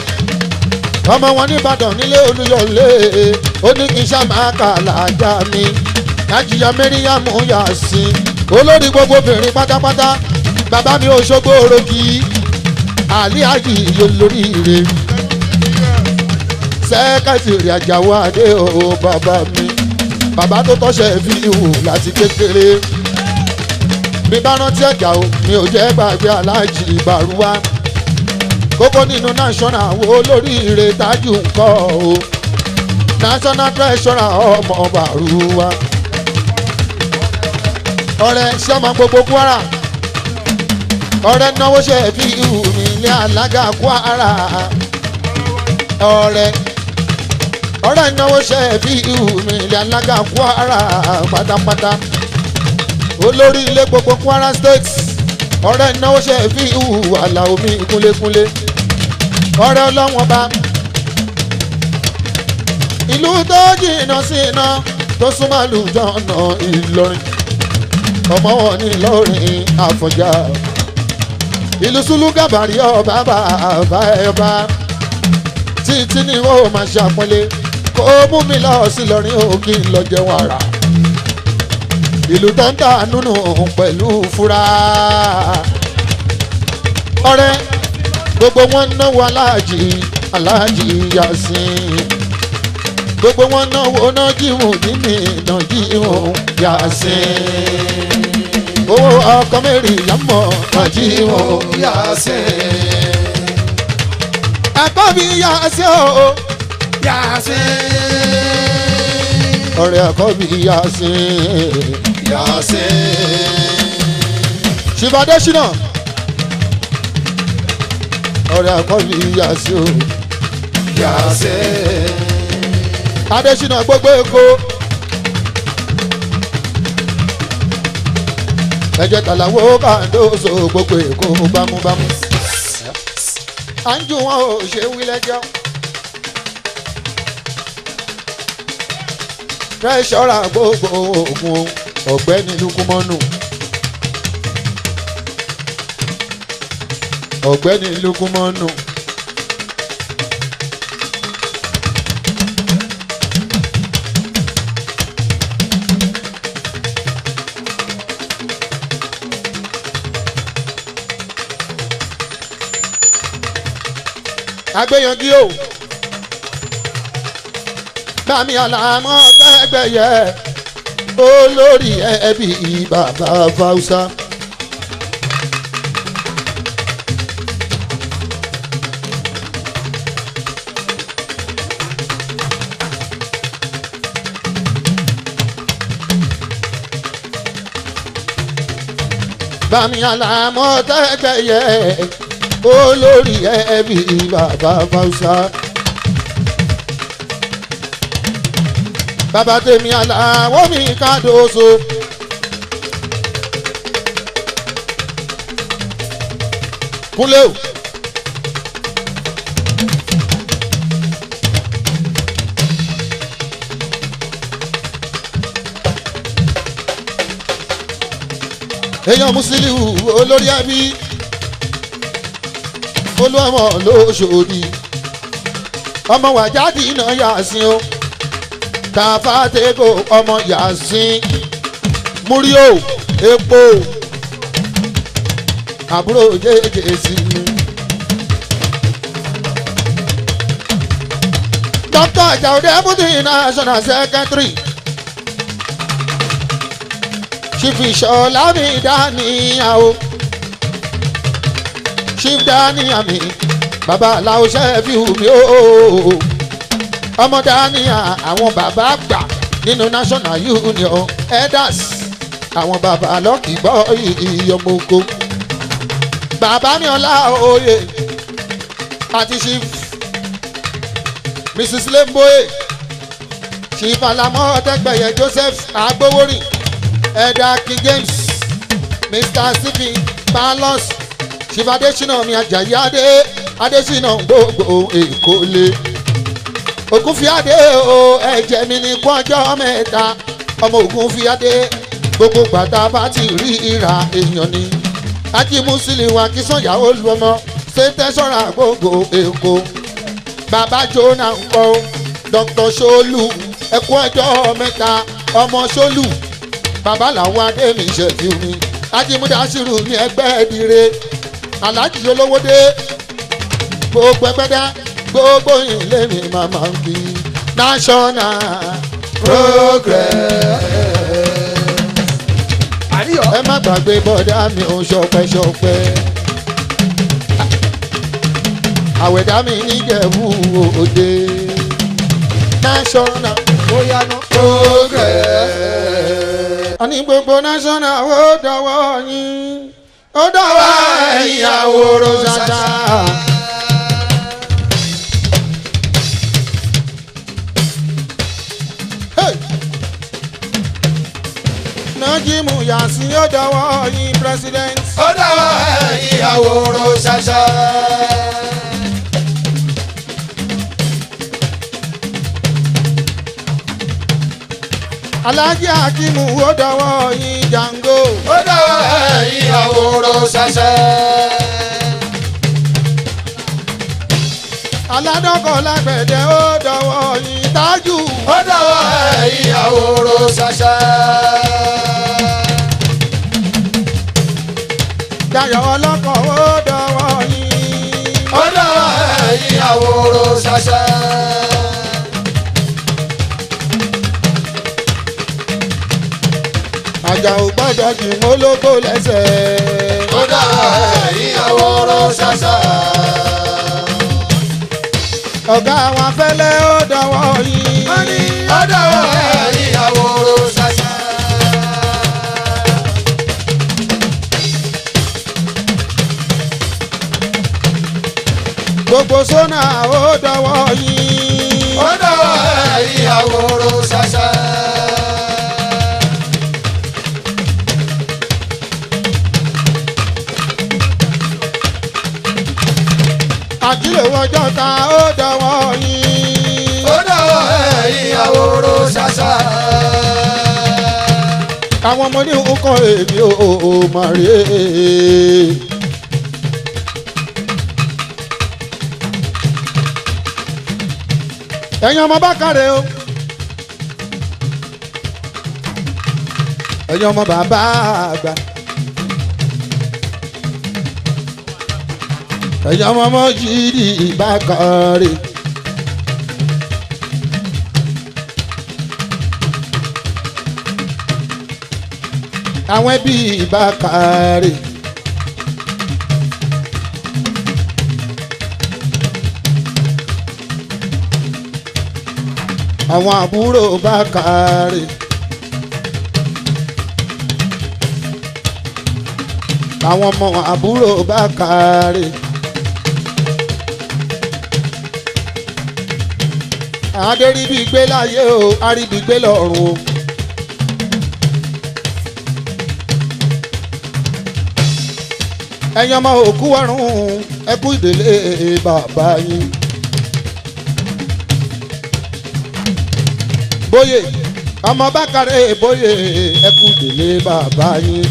ọmọ wọn nìbàdàn nílé olúyọlé ó ní kí sáà máa kà lájà mi. ajíyà mẹ́rìnyàmù yà sí olórí gbogbo obìnrin pátápátá. bàbá mi Òṣogbo òròkì àlíájì olóríire sẹ́kẹ̀tìrì Àjàó Adé o bàbá mi bàbá tó tọ́ṣẹ̀ fi hù láti kékeré bí bá rántí Àjàó mi ò jẹ́ gbàgbé Aláàjì Bàrúwá kókó nínú national wo olóríire Tájù ńkọ́ o national treasurer ọmọ Bàrúwá ọ̀rẹ́ sọ́mọ gbogbo Kwara ọ̀rẹ́ náwó ṣe fi hù mí ní alága Kwara ọ̀rẹ́ náwó ṣe fi hù mí ní alága Kwara pátápátá olórí ilé gbogbo Kwara state ọ̀rẹ́ náwó ṣe fi hù Àlàó mi kúnlékúnlé ọ̀rẹ́ ọlọ́wọ́n bá ìlú tó jìnnà sí iná tó súnmọ́ àlùjọ́nà Ìlọrin ọmọ wọn ní Ìlọrin Àfọ̀njá ìlú Sùlù Gàbàrí ọba bàbá ẹ̀bá títí ni ó máa ṣàpọ́nlé kó mú mi lọ sí Ìlọrin òkè lọ jẹun ara ìlú tó ń tà nínú pẹ̀lú fúra ọ̀rẹ́ gbogbo wọn náwó Aláàjì Yásìn gbogbo wọn náwó Nájímù Dímì Nájímù Yásìn owó ọkọ mẹ́rin lámọ̀ Nájímù Yásìn ẹ̀kọ́ mi Yásìn o Yásìn ọ̀rẹ́ ẹ̀kọ́ mi Yásìn Ṣìbàdé ṣìnà ọ̀rẹ́ ẹ̀kọ́ mi Yásìn o Yásìn Adéṣínà gbogbo Èkó ẹ̀jẹ̀ tàlàwó kàndóso gbogbo Èkó bámúbámú à ń jù wọn ò ṣe wí lẹ́jọ́ tẹ́ṣọ́ra gbogbo ògùn ọ̀gbẹ́ni Lukumọ́nù ọ̀gbẹ́ni Lukumọ́nù. Agbẹ́yàngí o bàmí àlàmọ́ tẹ́gbẹ̀yẹ olórí ẹbí bàbá Fáúsá. Bàmí àlàmọ́ tẹ́gbẹ̀yẹ olórí ẹbí bàbá Fáúsá. Bàbá tèmi Àlàó mi Kádóso. Kúnlé o. Èèyàn Musiliu olórí ẹbí olúwọmọ lóṣòdì ọmọ wàjáde náà Yásìn o tàfàtẹ́kọ̀ ọmọ Yásìn múríò epo àbúrò jẹjẹ sí i. Dr. Àjàó Deputy National Secretary ṣífi ṣọlá mi dáníyàwó ṣíf dáníyà mi bàbá aláwo ṣẹ́ẹ̀fì mi ó ọmọ dáníyà àwọn bàbá àgbà nínú national union elders àwọn bàbá lọ́kì gbọ́ ìyọmọ̀ọ́kọ bàbá mi ọlá òye àti chief mrs lemboe chief alamọ ọtẹgbẹyẹ joseph agbowórin ẹ̀dà king james mr stephen palos chief adesina mi ajayi adesina gbogbo èkó lé Ògúnfíadé o ẹ̀jẹ̀ mi ní kọjọ́ mẹ́ta ọmọ Ògúnfíadé gbogbo gbàtà bá ti rí ìrà èèyàn ni ajimusili wa kí sọ̀yà olùọmọ ṣe tẹ́sọ̀rà gbogbo èkó bàbá jona ń kọ́ dr solu ẹ̀kú ọjọ́ mẹ́ta ọmọ solu bàbá làwọn adémi ṣẹ̀fì mi ajimudasiru ní ẹgbẹ́ ìdíre alájí olówódé gbogbo ẹgbẹ́dá gbogbo ilé mi màmá ń bí national progress. ẹ má gbàgbé bọ́dá mi ò ṣọpẹ́ àwẹ̀dá mi níjẹ̀bú òde national progress. àní gbogbo national ó dọwọ́ yín ó dọwọ́ ẹ̀yìn àwòrán ṣáṣá. Nájímù Yàsín ó dọwọ́ yín president. ó dọwọ́ ẹ̀yìn àwòrán ṣáṣá. Alhaji Akimu ó dọwọ́ yín Jango. ó dọwọ́ ẹ̀yìn àwòrán ṣáṣá. Aládọ́kọ̀ lágbẹ̀dẹ ó dọwọ́ yín Tájù. ó dọwọ́ ẹ̀yìn àwòrán ṣáṣá. Dayọ̀ ọlọ́kọ̀ ó dọwọ́ yín. ó dọwọ́ ẹ̀yìn àwòrán ṣáṣá. Àjà ò gbọ́dọ̀ jù mọ́ lóko lẹ́sẹ̀. ó dọwọ́ ẹ̀yìn àwòrán ṣáṣá. Ọ̀gá àwọn afẹ́lẹ́ ó dọwọ́ yín. ó dọwọ́ ẹ̀yìn àwòrán ṣáṣá. Gbogbo sọ́nà ó dọwọ́ yín. ó dọwọ́ ẹ̀yìn àwòrán ṣáṣá. Àjílẹ̀ ọjọ́ ta ó dọwọ́ yín. ó dọwọ́ ẹ̀yìn àwòrán ṣáṣá. Àwọn ọmọ ní nǹkan èmi ò mà rí. Ẹ̀yin ọmọ Bákàrẹ̀ o. Ẹ̀yin ọmọ bàbá àgbà. Ẹ̀yin ọmọ Mọ́jídì Bákàrẹ̀. Àwọn ẹbí Bákàrẹ̀. Àwọn àbúrò Bákàrẹ̀. Àwọn ọmọ àbúrò Bákàrẹ̀. Adéríbi gbé láyé o, aríbi gbé lọ́run o. Ẹ̀yin ọmọ òkú ọ̀run ẹ kú ìdílé bàbá yín. Bóyè ọmọ Bákàrẹ̀ Bóyè ẹ kú ìdílé bàbá yín.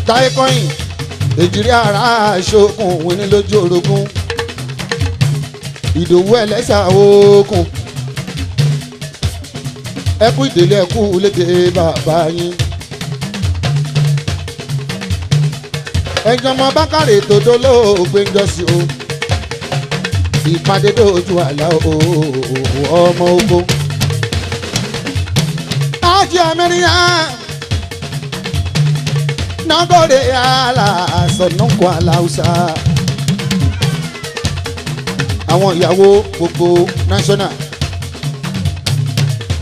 Táyé kọ́yìn èjìrí ara ṣokùn wíní lójú orogún. Ìdòwú ẹlẹ́sà okùn ẹ kú ìdílé ẹ kú lédè bàbá yín. Ẹ̀yin ọmọ Bákàrẹ̀ tòdó lóògbé ń jọ́sí o. Ìpàdé dojú àlá ọmọ ogun. alájí amẹ́ríyá nagode ala sọ̀nùkọ́ aláùsá àwọn ìyàwó gbogbo national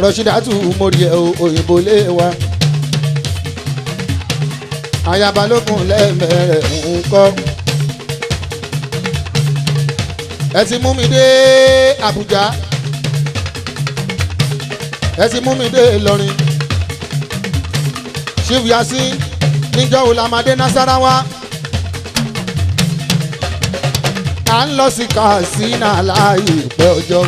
rọ̀ṣídàtú mórí ẹ̀ òyìnbó lé wa ayabalókun lẹ́ẹ̀mẹ̀rẹ̀ ńkọ́ ẹ ti mú mi dé Àbújá ẹ ti mú mi dé Ìlọrin Chief Yasin níjọ́ Olamade Nasarawa à ń lọ sí Katsina láàyè pẹ́ ọjọ́.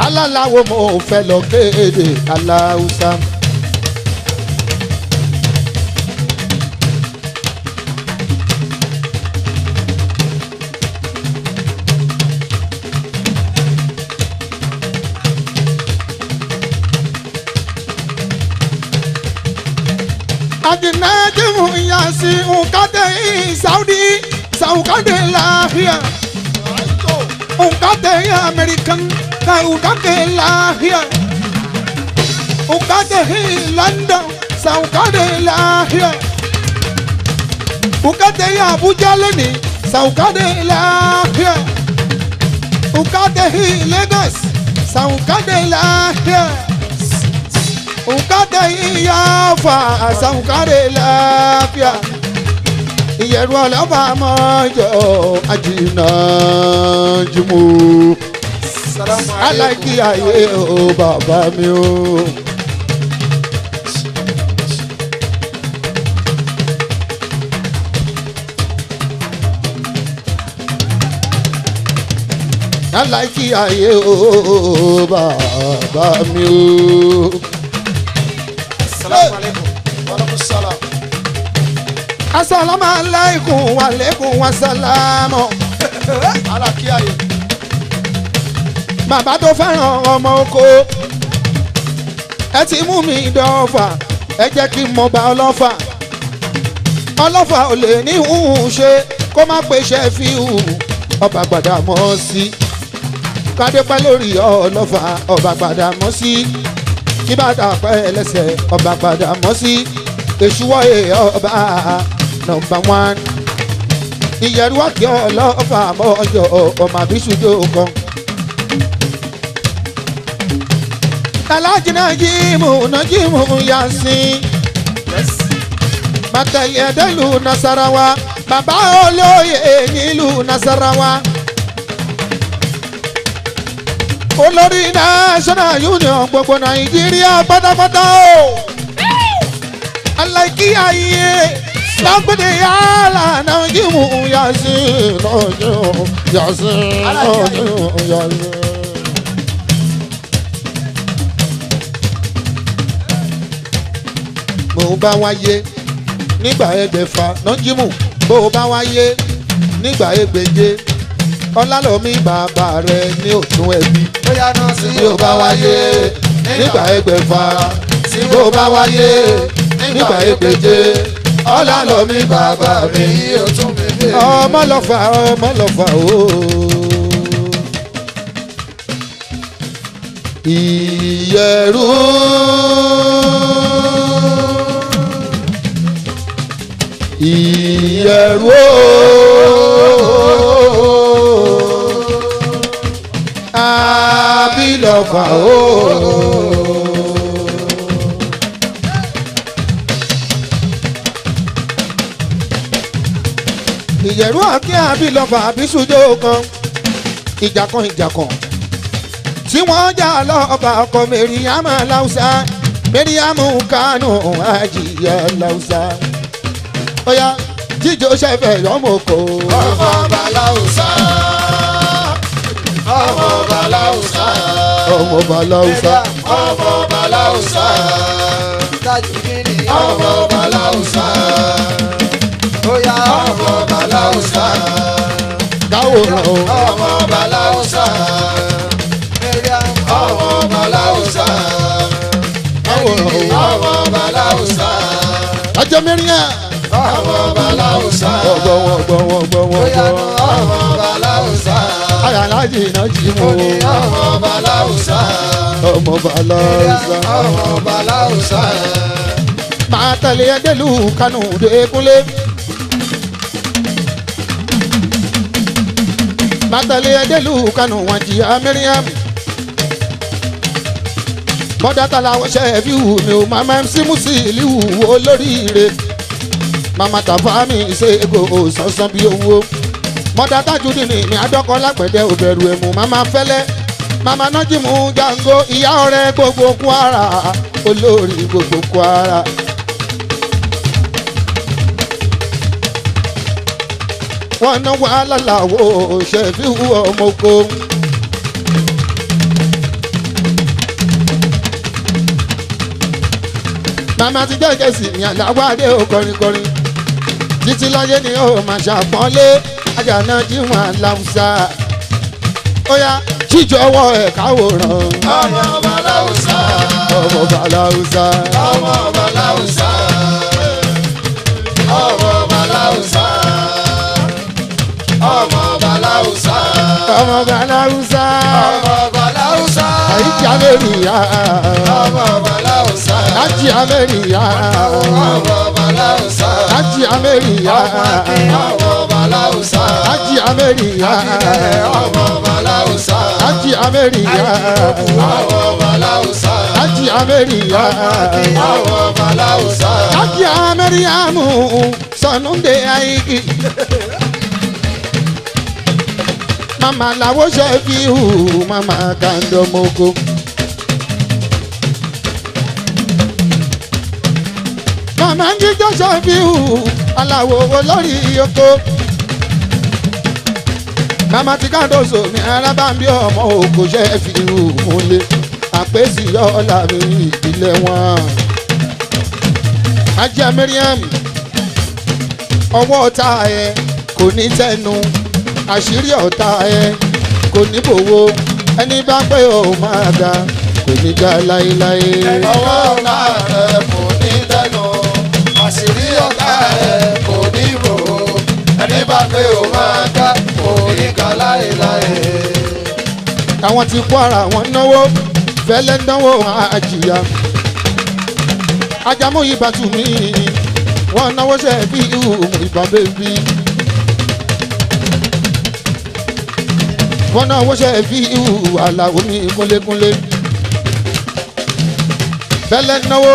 alálàwo mo fẹ́ lọ kéde aláùsá. Ajinajimu yasi ukade Saudi saukade lahia ukade American ka ukade lahia ukade London saukade lahia ukade Abuja leni saukade lahia ukade Lagos saukade lahia ukade Yafa saukade láfíà ìyẹ̀rù ọlọ́ba mọ́jọ́ Ajinajimu aláìkí ayé o bàbá mi o. aláìkí ayé o bàbá mi o. Assalamu alaikum wa alaikum wa salamu. Alakiyaye. Bàbá tó fẹ́ràn ọmọ oko ẹ ti mú mi dọ́fà ẹ jẹ́ kí n mọ̀ bá ọlọ́fà ọlọ́fà ò lè ní hùhùn ṣe kó má pèsè fíhù ọba Gbàdámọ̀ sí kádé pẹ́ lórí ọlọ́fà ọba Gbàdámọ̀ sí kí bàtà pẹ́ lẹ́sẹ̀ ọba Gbàdámọ̀ sí èṣùwọ̀ ọba number one ìyẹ̀rù àkí ọlọ́fà mọ́jọ́ ọmọ àbíṣújó kan. Aláàjì Najimu Yasin Bàtàyẹ̀dẹ́lù Nasarawa bàbá olóyè nílùú Nasarawa olórí National Union gbogbo Nàìjíríà pátápátá o aláìkí ayé lágbèdè yàrá Najimu Yasin Yasin. Bó bá wáyé nígbà ẹgbẹ̀fà Najimu bó bá wáyé nígbà ẹgbẹ̀je ọlálọ́mí bàbá rẹ̀ ní òtún ẹbí. bóyá náà sí Bí ó bá wáyé nígbà ẹgbẹ̀fà bó bá wáyé nígbà ẹgbẹ̀je ọlálọ́mí bàbá mi ọmọ lọ́fà ooo. Ìyẹ̀rù ìyẹ̀rù abilọ̀fà ìyẹ̀rù àti abilọ̀fà àbísùjó kan ìjà kan tí wọ́n jà lọ́ba ọkọ̀ Mẹ́ríàmù Láùsá Mẹ́ríàmù Kánò àjìyà Láùsá. Oya jíjó ṣẹfẹ̀ lọ́mọ kò. ọmọ Láùsá ọmọ Láùsá ọmọ Láùsá ọmọ Láùsá tajìkìrì ọmọ Láùsá oya ọmọ Láùsá káwòrán o. ọmọ Láùsá ọmọ Láùsá káwòrán o. ọmọ Láùsá ajọ mẹ́rin ọmọ Láùsá ọgbọ̀n oya ọmọ Láùsá alájì náà jí ó mu ní ọmọ ọba láwùsá. ọmọ bàlá ọ̀sán. ọmọ ọba láwùsá. máa tẹ̀lé ẹdẹ́lú kánú dẹ́kunlé. máa tẹ̀lé ẹdẹ́lú kánú wọn jí amẹ́ríàm. mọ́dátà làwọn ṣe fi wù mí o màmá mc Musiliu olóríire. màmá tàfà mi ṣe ego sánsan bí owó. mọ́dátà jùdí ni mi àdọ́kọ́ lágbẹ̀dẹ òbẹ̀rù ẹ̀mú màmá fẹ́lẹ́. màmá nájímù Jango ìyá ọ̀rẹ́ gbogbo Kwara olórí gbogbo Kwara. wọ́n ná wàhálà làwọ̀ ṣẹ̀fíù ọmọ oko. màmá ti jẹ́jẹ́ sí ìyàn láwádé ó kọrinkọrin títí láyé ni ó máa ṣàpọ́nlé àjànà jíwọ̀n aláwùsá. ó yá jíjọ ọwọ́ ẹ̀ káwòrán. ọmọ ọba láwùsá. ọmọ ọba láwùsá. ọmọ ọba láwùsá. ọmọ ọba láwùsá. ọmọ ọba láwùsá. ọmọ ọba láwùsá. ọmọ ọba láwùsá. àyíkí amẹ́rìíyá. ọmọ ọba láwùsá. láti amẹ́rìíyá. ọmọ ọba láwùsá. láti amẹ́rìíyá. ọmọ ọba láwùsá. láti amẹ́rìíyá. ọmọ ọba láwùsá. láti amẹ́rìíyá. ọmọ ọba láwùsá. láti amẹ́rìíyá. ọmọ ọba láwùsá. láti amẹ́rìíyámù sọ̀nùndé àyíkí. mama làwọn ṣe fi hù mama kàndọ̀mọ́kọ. mama ń jíjọ́ ṣe fi hù aláwọ̀ olórí oko. mama ti kàndọ̀sọ ní arábàmbí ọmọ òkò ṣe fi hù múlẹ̀ àpèsè ọ̀la mi ìpìlẹ̀ wọn. ajá Mariam ọwọ́ ta ẹ kò ní tẹnu àṣírí ọ̀tá ẹ kò ní bòwò ẹni bá pé ó máa ga kò ní ga láéláé. ọwọ́ ọ̀gá rẹ̀ kò ní tẹnu àṣírí ọ̀gá rẹ̀ kò ní bò ẹni bá pé ó máa ga kò ní ga láéláé. àwọn ti Kwara wọn náwó fẹ́lẹ́ náwó àjìyà ajámọ́ ìbátú mi wọ́n náwó ṣe bí ìbọn bẹ́bí. wọ́n náà wọ́ṣẹ́ fi ihu aláwo ní kúnlékúnlé bẹ́lẹ̀ náwó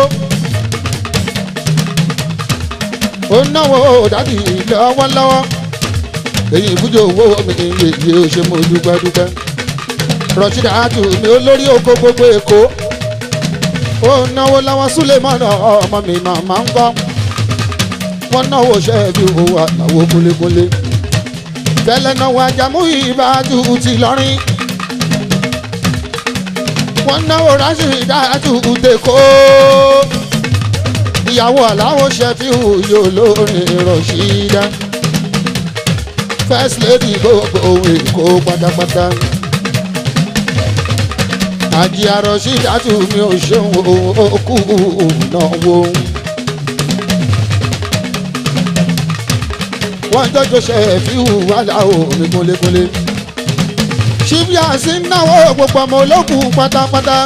ó náwó dádì lọ́wọ́lọ́wọ́ èyí ìbújọ owó mi èyí ò ṣe mo dúpẹ́dúpẹ́ Rọ̀ṣídà àtù mi olórí oko gbogbo Èkó ó náwó lọ́wọ́ Súlẹ̀mọ́nà ọmọ mi màmá ń kọ́ wọ́n náwó ṣẹ́ fi ihu aláwo kúnlékúnlé bẹ́lẹ̀ náà wá Àjàmú Ìbàdù ti lọ́rin wọ́n náwó Ràṣídà tèkó ìyàwó aláwọ̀ Ṣẹ́fíù yóò lórin Rọ̀ṣídà first lady gbogbo Èkó pátápátá Àjíà Rọ̀ṣídà mi ò ṣeun òkú náwó. wọ́n jọjọ Ṣẹ́fíù aláwọ̀ mi kúnlékúnlé ṣíbí àṣì náwó gbogbo ọmọ ológun pátápátá.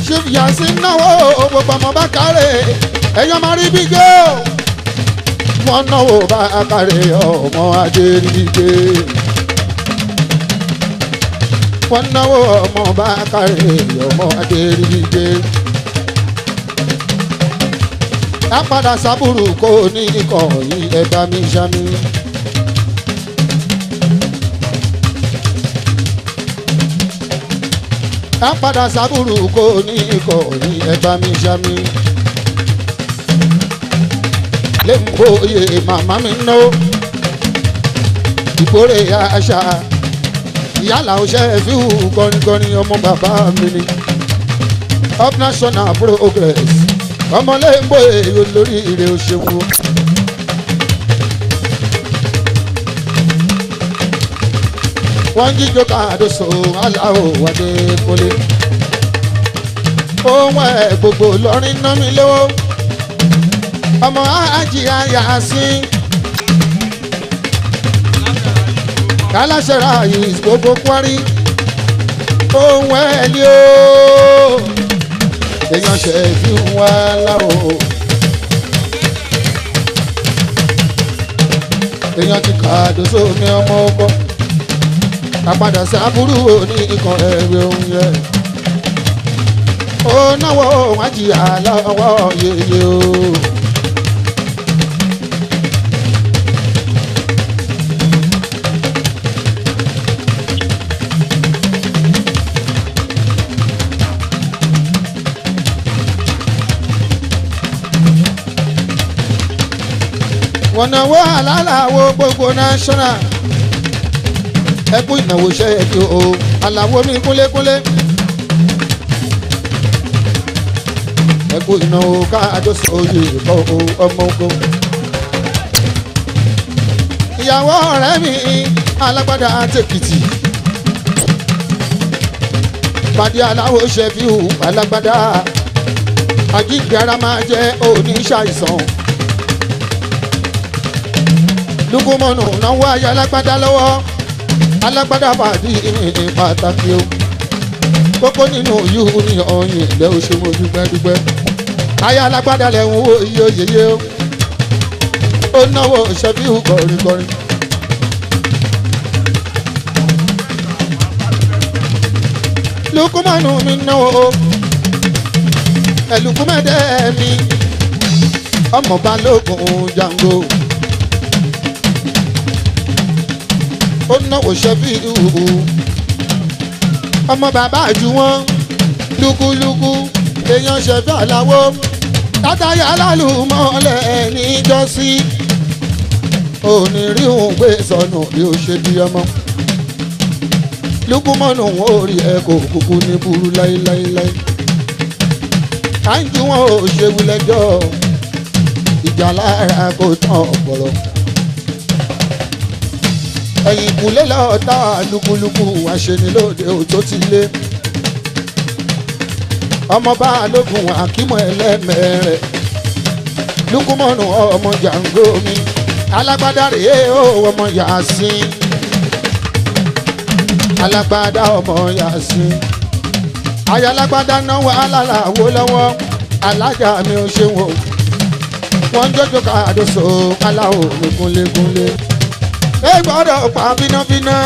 ṣíbí àṣì náwó gbogbo ọmọ Bákàrẹ̀ ẹ̀yọ́ máa rí bí gé o. wọ́n náwó Bákàrẹ̀ ọmọ Adéríbigbé. wọ́n náwó ọmọ Bákàrẹ̀ ọmọ Adéríbigbé. a padà sábúrú kó ní ikọ̀ yìí ẹ bá mi ṣámi. a padà sábúrú kó ní ikọ̀ yìí ẹ bá mi ṣámi. lè mú oyè màmá mi ná ìkórè àṣà ìyálà Ṣẹ́fíù kọrinkọrin ọmọ bàbá mi ni up national progress ọmọlẹ́gbọ́ èrò lórí ire òṣèwò. wọ́n jíjọ káàdóso aláwọ̀ wádé kólé. ohun ẹ̀ gbogbo lọ́rin ná mi lówó. ọmọ Àjíà Yásìn aláṣẹ ráàyè gbogbo kwari ohun ẹ̀lí o èèyàn ṣe fi wá láwọ èèyàn ti kàdó sómi ọmọ ọkọ àpadà sí aburú òní ikọ̀ ẹ̀rẹ̀ ohun yẹ ó náwó wọn jìyà lọ́wọ́ yeye o. wọ́n náwó àlàláwo gbogbo national ẹkú ìnáwó ṣe ètò o àlàwo mi kúnlékúnlé ẹkú ìnáwó káàdóso oyè ìkọ́ ọmọ ogun ìyàwó ọ̀rẹ́ mi alágbádá tèkìtì pàdé aláwo ṣẹ́fíù alágbádá àjíǹde ara máa jẹ́ oníṣàìsàn. lukumọ̀nù náwó ayé alágbádá lọ́wọ́ alágbádá pàdé pàtàkì o kókó nínú yìí ní ọyìn ilẹ̀ òṣèlú dúpẹ́dúpẹ́ ayé alágbádá lẹ́hìn owó iye oyeye o ó náwó ṣẹ́fíù kọrinkọrin. lukumọ̀nù mi náwó ẹ̀lùkúmẹ́dẹ́ mi ọmọ balógun jango. ó náwó ṣẹ́fíù ọmọ bàbá àjù wọn lúkúlúkú èèyàn ṣẹ̀fẹ̀ àláwó látàyà alálùmọ́lẹ̀ níjọ́sí òní rí òun gbé sọnù bí ó ṣe di ọmọ lúkúmọ́nù wọn ò rí ẹ kò kúkú ní burú láéláéláé káńjú wọn ò ṣe wílẹ́jọ́ ìjà lára kò tán ọ̀pọ̀lọ́. ẹ̀yìn ìkúlé lọ́ọ̀tà lúkúlúkú àṣenilóde òtó ti lé ọmọọba lógun àkímọ̀ ẹlẹ́mẹ̀rẹ̀ lúkúmọ̀nù ọmọ jàǹgó mi alágbádá rèé ó ọmọ yàsín alágbádá ọmọ yàsín ayalágbádá náwó alálàwó lọ́wọ́ alájà mi ò ṣe wò wọ́n jọjọ káàdóso aláwọ̀ mi kúnlékúnlé ẹ gbọ́dọ̀ pa bínábíná.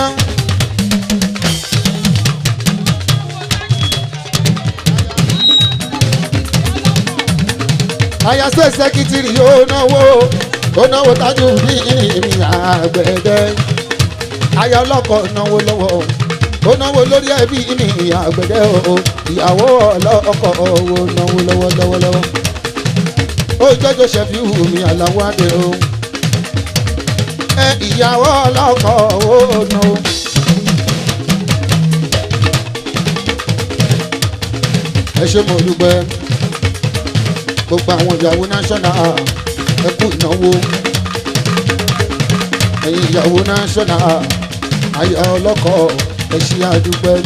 aya state secretary ó náwó tájú ní ìrìn àgbẹ̀dẹ aya ọlọ́kọ̀ náwó lọ́wọ́ ó náwó lórí ẹbí ní àgbẹ̀dẹ o ìyàwó ọlọ́kọ̀ owó náwó lọ́wọ́lọ́wọ́ ó jọjọ ṣẹ́fíù mi àlàwọ̀ adé o ìyàwó ọlọ́kọ̀ owó náwó. ẹ ṣe mo dúpẹ́ gbogbo àwọn ìyàwó national ẹ kú ìnáwó ẹ̀yin ìyàwó national aya ọlọ́kọ̀ ẹ ṣe àdúpẹ́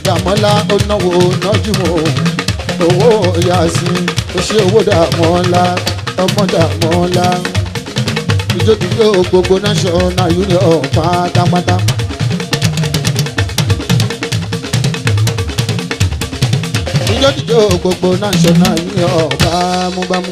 Dàmọ́lá ó náwó nájúmọ́ owó Yásìn ó ṣe owó Dàmọ́lá ọmọ Dàmọ́lá ìjókòó gbogbo national union pátápátá. ìjọ́ gbogbo national union bámúbámú.